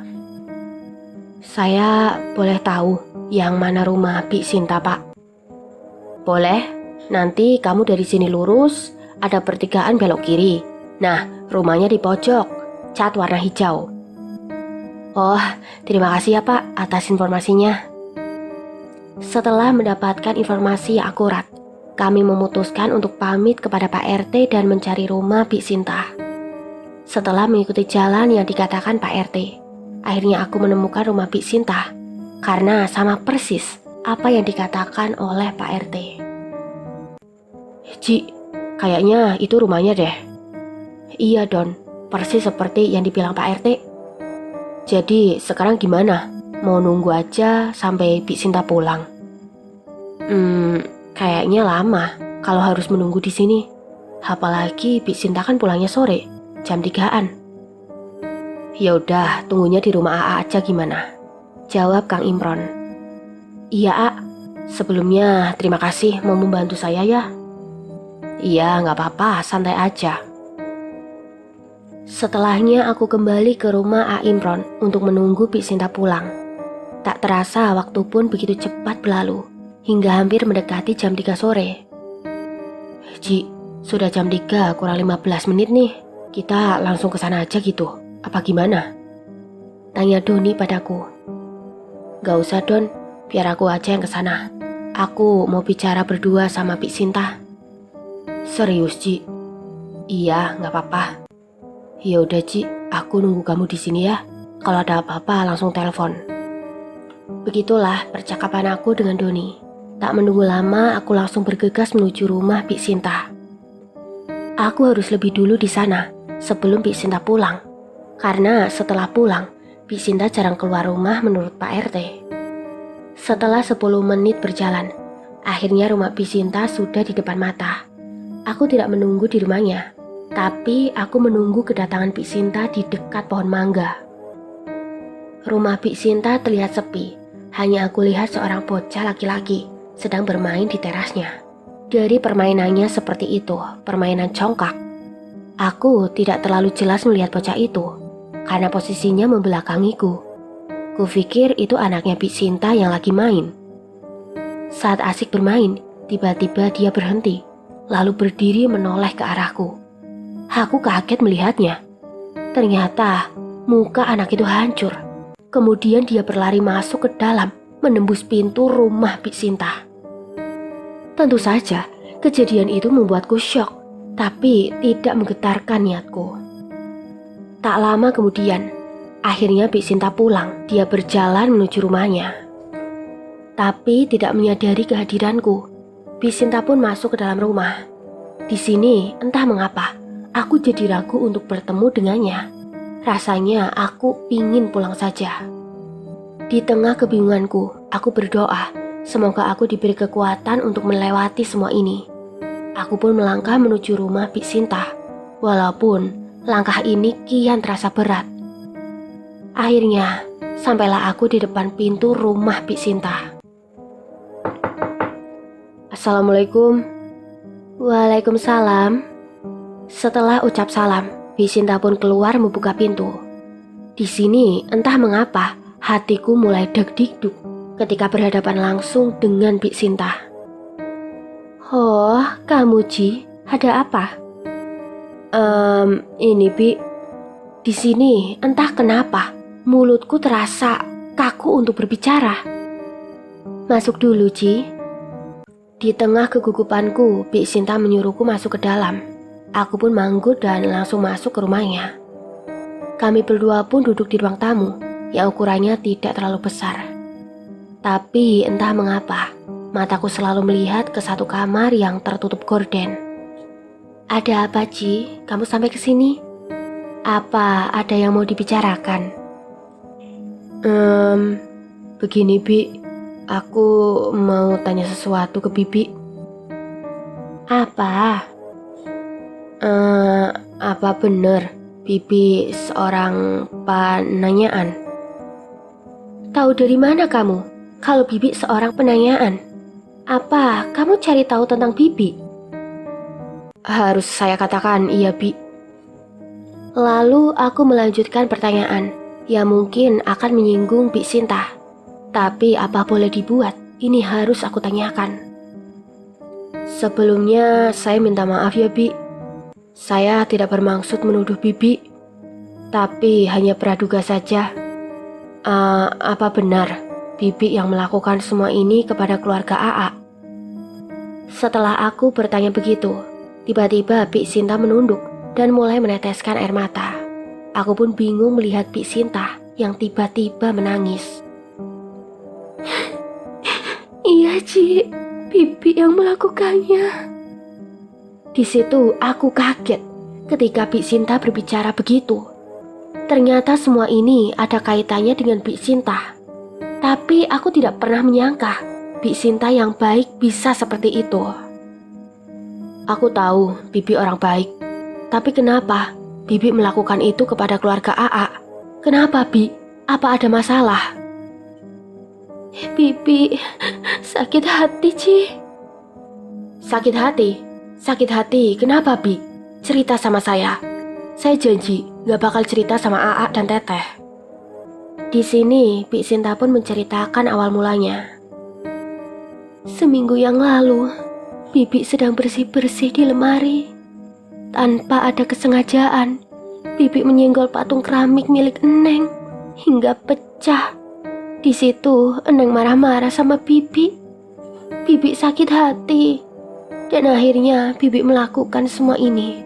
"Saya boleh tahu yang mana rumah Bi Sinta, Pak?" "Boleh, nanti kamu dari sini lurus, ada pertigaan belok kiri. Nah, rumahnya di pojok, cat warna hijau." "Oh, terima kasih ya Pak atas informasinya." Setelah mendapatkan informasi yang akurat, kami memutuskan untuk pamit kepada Pak RT dan mencari rumah Bi Sinta. Setelah mengikuti jalan yang dikatakan Pak RT, akhirnya aku menemukan rumah Bi Sinta karena sama persis apa yang dikatakan oleh Pak RT. "Ji, kayaknya itu rumahnya deh." "Iya Don, persis seperti yang dibilang Pak RT. Jadi sekarang gimana? Mau nunggu aja sampai Bi Sinta pulang?" Kayaknya lama kalau harus menunggu di sini. Apalagi Bi Sinta kan pulangnya sore, jam 3-an. "Ya udah, tunggunya di rumah AA aja gimana?" jawab Kang Imron. "Iya A, sebelumnya terima kasih mau membantu saya ya." "Iya, nggak apa-apa, santai aja." Setelahnya aku kembali ke rumah A. Imron untuk menunggu Bi Sinta pulang. Tak terasa waktu pun begitu cepat berlalu, hingga hampir mendekati jam 3 sore. "Ji, sudah jam 3 kurang 15 menit nih. Kita langsung ke sana aja gitu, apa gimana?" tanya Doni padaku. "Gak usah Don, biar aku aja yang ke sana. Aku mau bicara berdua sama Bi Sinta." "Serius Ji?" "Iya, gak apa-apa." "Ya udah Ci, aku nunggu kamu di sini ya. Kalau ada apa-apa langsung telepon." Begitulah percakapan aku dengan Doni. Tak menunggu lama, aku langsung bergegas menuju rumah Bi Sinta. Aku harus lebih dulu di sana sebelum Bi Sinta pulang, karena setelah pulang, Bi Sinta jarang keluar rumah menurut Pak RT. Setelah 10 menit berjalan, akhirnya rumah Bi Sinta sudah di depan mata. Aku tidak menunggu di rumahnya, tapi aku menunggu kedatangan Bi Sinta di dekat pohon mangga. Rumah Bi Sinta terlihat sepi, hanya aku lihat seorang bocah laki-laki sedang bermain di terasnya. Dari permainannya seperti itu, permainan congkak. Aku tidak terlalu jelas melihat bocah itu, karena posisinya membelakangiku. Kupikir itu anaknya Bik Sinta yang lagi main. Saat asik bermain, tiba-tiba dia berhenti, lalu berdiri menoleh ke arahku. Aku kaget melihatnya. Ternyata muka anak itu hancur. Kemudian dia berlari masuk ke dalam, menembus pintu rumah Bik Sinta. Tentu saja, kejadian itu membuatku syok, tapi tidak menggetarkan niatku. Tak lama kemudian, akhirnya Bik Sinta pulang. Dia berjalan menuju rumahnya. Tapi tidak menyadari kehadiranku, Bik Sinta pun masuk ke dalam rumah. Di sini, entah mengapa, aku jadi ragu untuk bertemu dengannya. Rasanya aku ingin pulang saja. Di tengah kebingunganku, aku berdoa, semoga aku diberi kekuatan untuk melewati semua ini. Aku pun melangkah menuju rumah Bik Sinta, walaupun langkah ini kian terasa berat. Akhirnya, sampailah aku di depan pintu rumah Bik Sinta. Assalamualaikum. Waalaikumsalam. Setelah ucap salam, Bik Sinta pun keluar membuka pintu. Di sini, entah mengapa, hatiku mulai deg-dikduk ketika berhadapan langsung dengan Bik Sinta. Oh, kamu Ji, ada apa? Ini Bik, di sini entah kenapa mulutku terasa kaku untuk berbicara. Masuk dulu Ji. Di tengah kegugupanku, Bik Sinta menyuruhku masuk ke dalam. Aku pun manggut dan langsung masuk ke rumahnya. Kami berdua pun duduk di ruang tamu yang ukurannya tidak terlalu besar. Tapi entah mengapa, mataku selalu melihat ke satu kamar yang tertutup gorden. Ada apa Ji? Kamu sampai ke sini? Apa ada yang mau dibicarakan? Begini Bi, aku mau tanya sesuatu ke Bibi. Apa? Apa benar Bibi seorang penanyaan? Tahu dari mana kamu kalau Bibi seorang penanyaan? Apa kamu cari tahu tentang Bibi? Harus saya katakan iya Bi. Lalu aku melanjutkan pertanyaan yang mungkin akan menyinggung Bik Sinta. Tapi apa boleh dibuat, ini harus aku tanyakan. Sebelumnya saya minta maaf ya Bi. Saya tidak bermaksud menuduh Bibi, tapi hanya praduga saja. Apa benar Bibi yang melakukan semua ini kepada keluarga AA? Setelah aku bertanya begitu, tiba-tiba Bik Sinta menunduk dan mulai meneteskan air mata. Aku pun bingung melihat Bik Sinta yang tiba-tiba menangis. Iya Ci, Bibi yang melakukannya. Di situ aku kaget ketika Bik Sinta berbicara begitu. Ternyata semua ini ada kaitannya dengan Bik Sinta. Tapi aku tidak pernah menyangka Bik Sinta yang baik bisa seperti itu. Aku tahu Bibi orang baik, tapi kenapa Bibi melakukan itu kepada keluarga AA? Kenapa Bi? Apa ada masalah? Bibi sakit hati Ci. Sakit hati? Sakit hati kenapa Bi? Cerita sama saya. Saya janji gak bakal cerita sama AA dan Teteh. Di sini Bik Sinta pun menceritakan awal mulanya. Seminggu yang lalu, Bibi sedang bersih-bersih di lemari. Tanpa ada kesengajaan, Bibi menyenggol patung keramik milik Eneng hingga pecah. Di situ Eneng marah-marah sama Bibi. Bibi sakit hati dan akhirnya Bibi melakukan semua ini.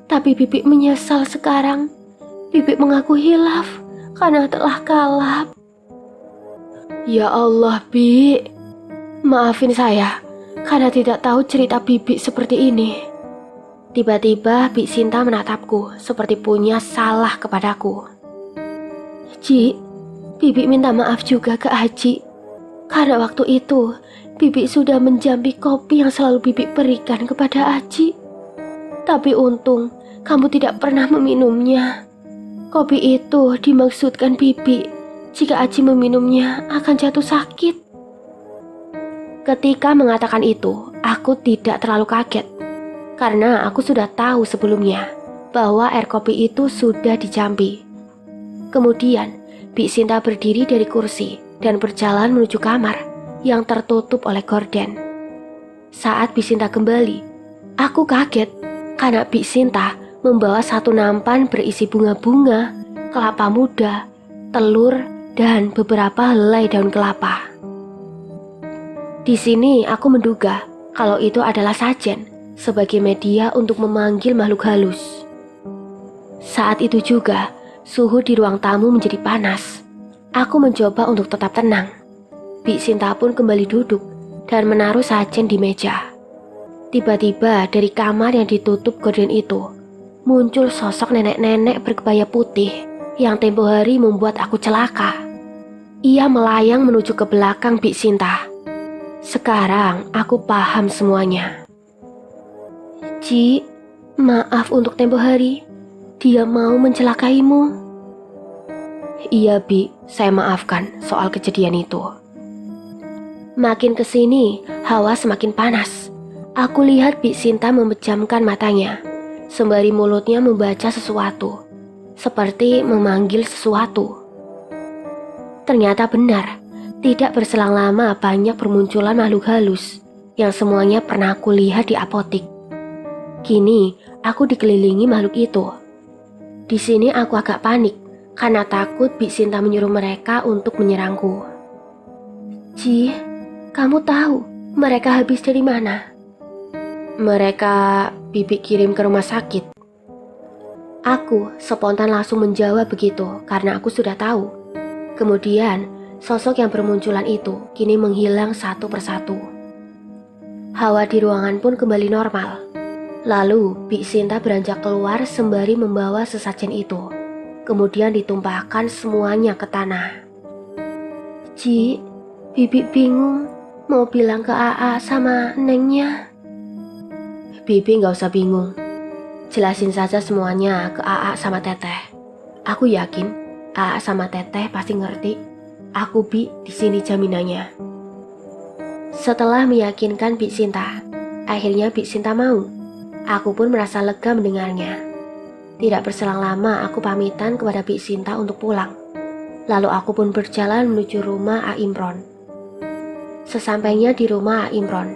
Tapi Bibi menyesal sekarang. Bibi mengaku hilaf karena telah kalap. Ya Allah Bi, maafin saya karena tidak tahu cerita Bibi seperti ini. Tiba-tiba Bik Sinta menatapku seperti punya salah kepadaku. Ji, Bibi minta maaf juga ke Aji. Karena waktu itu Bibi sudah menjambi kopi yang selalu Bibi berikan kepada Aji. Tapi untung kamu tidak pernah meminumnya. Kopi itu dimaksudkan Bibi jika Aji meminumnya akan jatuh sakit. Ketika mengatakan itu, aku tidak terlalu kaget. Karena aku sudah tahu sebelumnya bahwa air kopi itu sudah dicampi. Kemudian, Bik Sinta berdiri dari kursi dan berjalan menuju kamar yang tertutup oleh gorden. Saat Bik Sinta kembali, aku kaget karena Bik Sinta membawa satu nampan berisi bunga-bunga, kelapa muda, telur, dan beberapa helai daun kelapa. Di sini aku menduga kalau itu adalah sajen sebagai media untuk memanggil makhluk halus. Saat itu juga, suhu di ruang tamu menjadi panas. Aku mencoba untuk tetap tenang. Bik Sinta pun kembali duduk dan menaruh sajen di meja. Tiba-tiba dari kamar yang ditutup gorden itu, muncul sosok nenek-nenek berkebaya putih yang tempo hari membuat aku celaka. Ia melayang menuju ke belakang Bik Sinta. Sekarang aku paham semuanya. Ci, maaf untuk tempo hari. Dia mau mencelakaimu. Iya, Bi, saya maafkan soal kejadian itu. Makin kesini, hawa semakin panas. Aku lihat Bik Sinta memejamkan matanya, sembari mulutnya membaca sesuatu, seperti memanggil sesuatu. Ternyata benar, tidak berselang lama banyak bermunculan makhluk halus yang semuanya pernah aku lihat di apotik. Kini, aku dikelilingi makhluk itu. Di sini aku agak panik karena takut Bik Sinta menyuruh mereka untuk menyerangku. Ci, kamu tahu mereka habis dari mana? Mereka Bibi kirim ke rumah sakit. Aku spontan langsung menjawab begitu karena aku sudah tahu. Kemudian, sosok yang bermunculan itu kini menghilang satu persatu. Hawa di ruangan pun kembali normal. Lalu, Bik Sinta beranjak keluar sembari membawa sesajen itu. Kemudian ditumpahkan semuanya ke tanah. Ci, Bibi bingung mau bilang ke AA sama Nengnya. Bibi gak usah bingung. Jelasin saja semuanya ke AA sama Teteh. Aku yakin AA sama Teteh pasti ngerti. Aku Bi di sini jaminannya. Setelah meyakinkan Bik Sinta, akhirnya Bik Sinta mau. Aku pun merasa lega mendengarnya. Tidak berselang lama aku pamitan kepada Bik Sinta untuk pulang. Lalu aku pun berjalan menuju rumah A Imron. Sesampainya di rumah A Imron,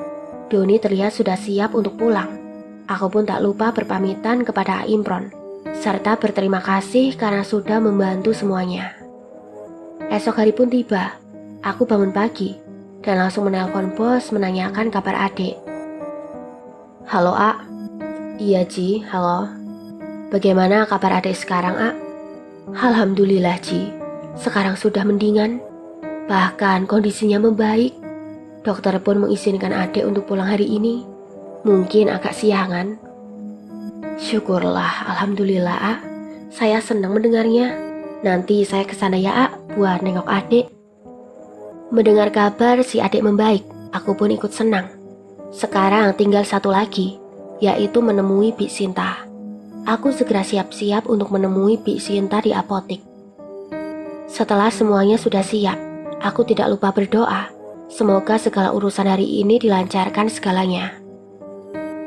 Doni terlihat sudah siap untuk pulang. Aku pun tak lupa berpamitan kepada A Imron, serta berterima kasih karena sudah membantu semuanya. Esok hari pun tiba. Aku bangun pagi dan langsung menelpon bos menanyakan kabar adik. Halo A. Iya Ci, halo. Bagaimana kabar adik sekarang, A? Alhamdulillah Ci, sekarang sudah mendingan. Bahkan kondisinya membaik. Dokter pun mengizinkan adik untuk pulang hari ini. Mungkin agak siangan. Syukurlah, alhamdulillah A. Saya senang mendengarnya. Nanti saya kesana ya A, buat nengok adik. Mendengar kabar si adik membaik, aku pun ikut senang. Sekarang tinggal satu lagi, yaitu menemui Bik Sinta. Aku segera siap-siap untuk menemui Bik Sinta di apotik. Setelah semuanya sudah siap, aku tidak lupa berdoa. Semoga segala urusan hari ini dilancarkan segalanya.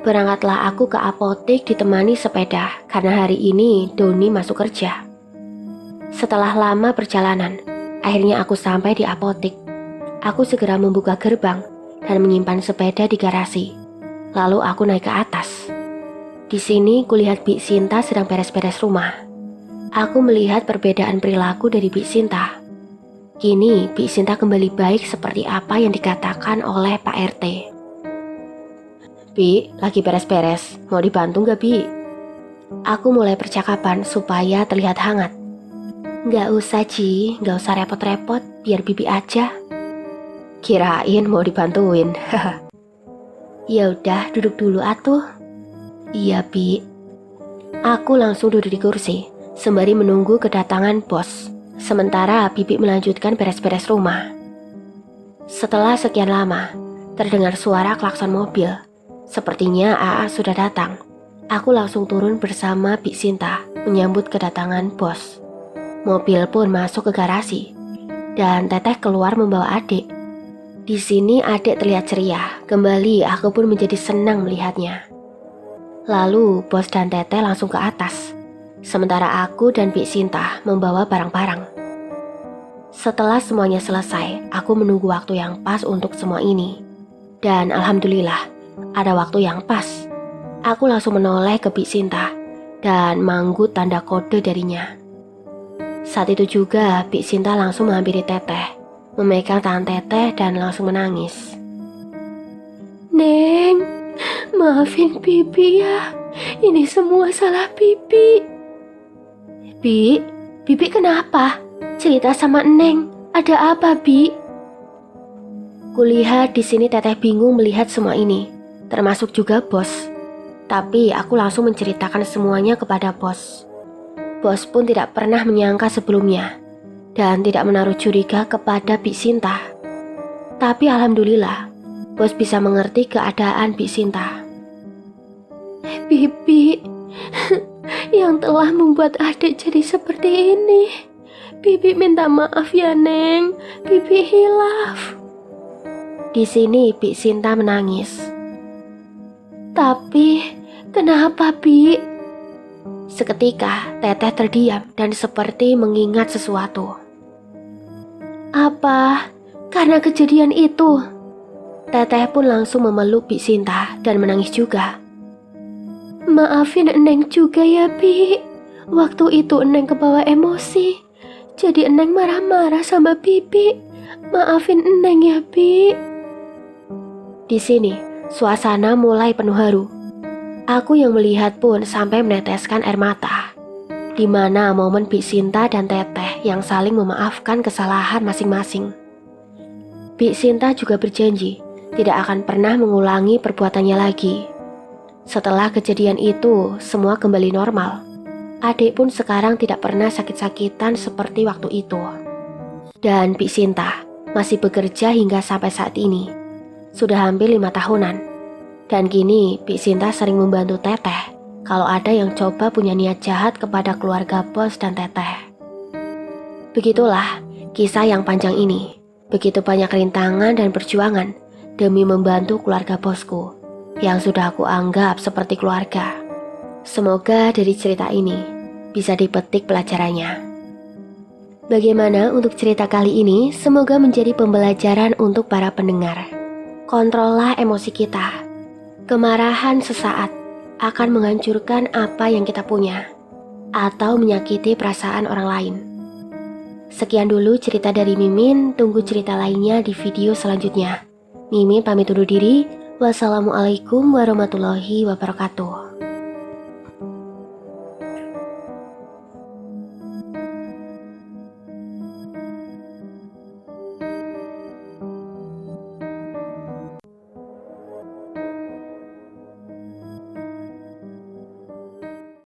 Berangkatlah aku ke apotik ditemani sepeda karena hari ini Doni masuk kerja. Setelah lama perjalanan, akhirnya aku sampai di apotik. Aku segera membuka gerbang dan menyimpan sepeda di garasi. Lalu aku naik ke atas. Di sini kulihat Bik Sinta sedang beres-beres rumah. Aku melihat perbedaan perilaku dari Bik Sinta. Kini Bik Sinta kembali baik seperti apa yang dikatakan oleh Pak RT. Bi, lagi beres-beres. Mau dibantu gak Bi? Aku mulai percakapan supaya terlihat hangat. Gak usah Ci, gak usah repot-repot, biar Bibi aja. Kirain mau dibantuin. Ya udah, duduk dulu atuh. Iya, Bi. Aku langsung duduk di kursi, sembari menunggu kedatangan bos. Sementara Bibi melanjutkan beres-beres rumah. Setelah sekian lama, terdengar suara klakson mobil. Sepertinya AA sudah datang. Aku langsung turun bersama Bik Sinta menyambut kedatangan bos. Mobil pun masuk ke garasi, dan Teteh keluar membawa adik. Di sini adik terlihat ceria. Kembali aku pun menjadi senang melihatnya. Lalu bos dan Teteh langsung ke atas. sementara aku dan Bik Sinta membawa barang-barang. Setelah semuanya selesai, aku menunggu waktu yang pas untuk semua ini. Dan alhamdulillah, ada waktu yang pas. Aku langsung menoleh ke Bik Sinta dan manggut tanda kode darinya. Saat itu juga Bik Sinta langsung menghampiri Teteh, memegang tangan Teteh dan langsung menangis. "Neng, maafin Bibi ya. Ini semua salah Bibi." Bibi kenapa? Cerita sama Neng. Ada apa, Bi?" Kulihat di sini Teteh bingung melihat semua ini, termasuk juga Bos. Tapi aku langsung menceritakan semuanya kepada Bos. Bos pun tidak pernah menyangka sebelumnya dan tidak menaruh curiga kepada Bik Sinta. Tapi alhamdulillah, Bos bisa mengerti keadaan Bik Sinta. "Bibi yang telah membuat adik jadi seperti ini. Bibi minta maaf ya, Neng. Bibi hilaf." Di sini Bik Sinta menangis. "Tapi kenapa, Bi?" Seketika Teteh terdiam dan seperti mengingat sesuatu. "Apa? Karena kejadian itu?" Teteh pun langsung memeluk Bik Sinta dan menangis juga. "Maafin Neng juga ya, Bi. Waktu itu Neng kebawa emosi. Jadi Neng marah-marah sama Bibi. Maafin Neng ya, Bi." Di sini, suasana mulai penuh haru. Aku yang melihat pun sampai meneteskan air mata. Di mana momen Bik Sinta dan Teteh yang saling memaafkan kesalahan masing-masing. Bik Sinta juga berjanji tidak akan pernah mengulangi perbuatannya lagi. Setelah kejadian itu, semua kembali normal. Adik pun sekarang tidak pernah sakit-sakitan seperti waktu itu. Dan Bik Sinta masih bekerja hingga sampai saat ini. Sudah hampir 5 tahunan. Dan kini Bik Sinta sering membantu Teteh kalau ada yang coba punya niat jahat kepada keluarga Bos dan Teteh. Begitulah kisah yang panjang ini. Begitu banyak rintangan dan perjuangan demi membantu keluarga bosku yang sudah aku anggap seperti keluarga. Semoga dari cerita ini bisa dipetik pelajarannya. Bagaimana untuk cerita kali ini? Semoga menjadi pembelajaran untuk para pendengar. Kontrollah emosi kita. Kemarahan sesaat akan menghancurkan apa yang kita punya atau menyakiti perasaan orang lain. Sekian dulu cerita dari Mimin, tunggu cerita lainnya di video selanjutnya. Mimin pamit undur diri. Wassalamualaikum warahmatullahi wabarakatuh.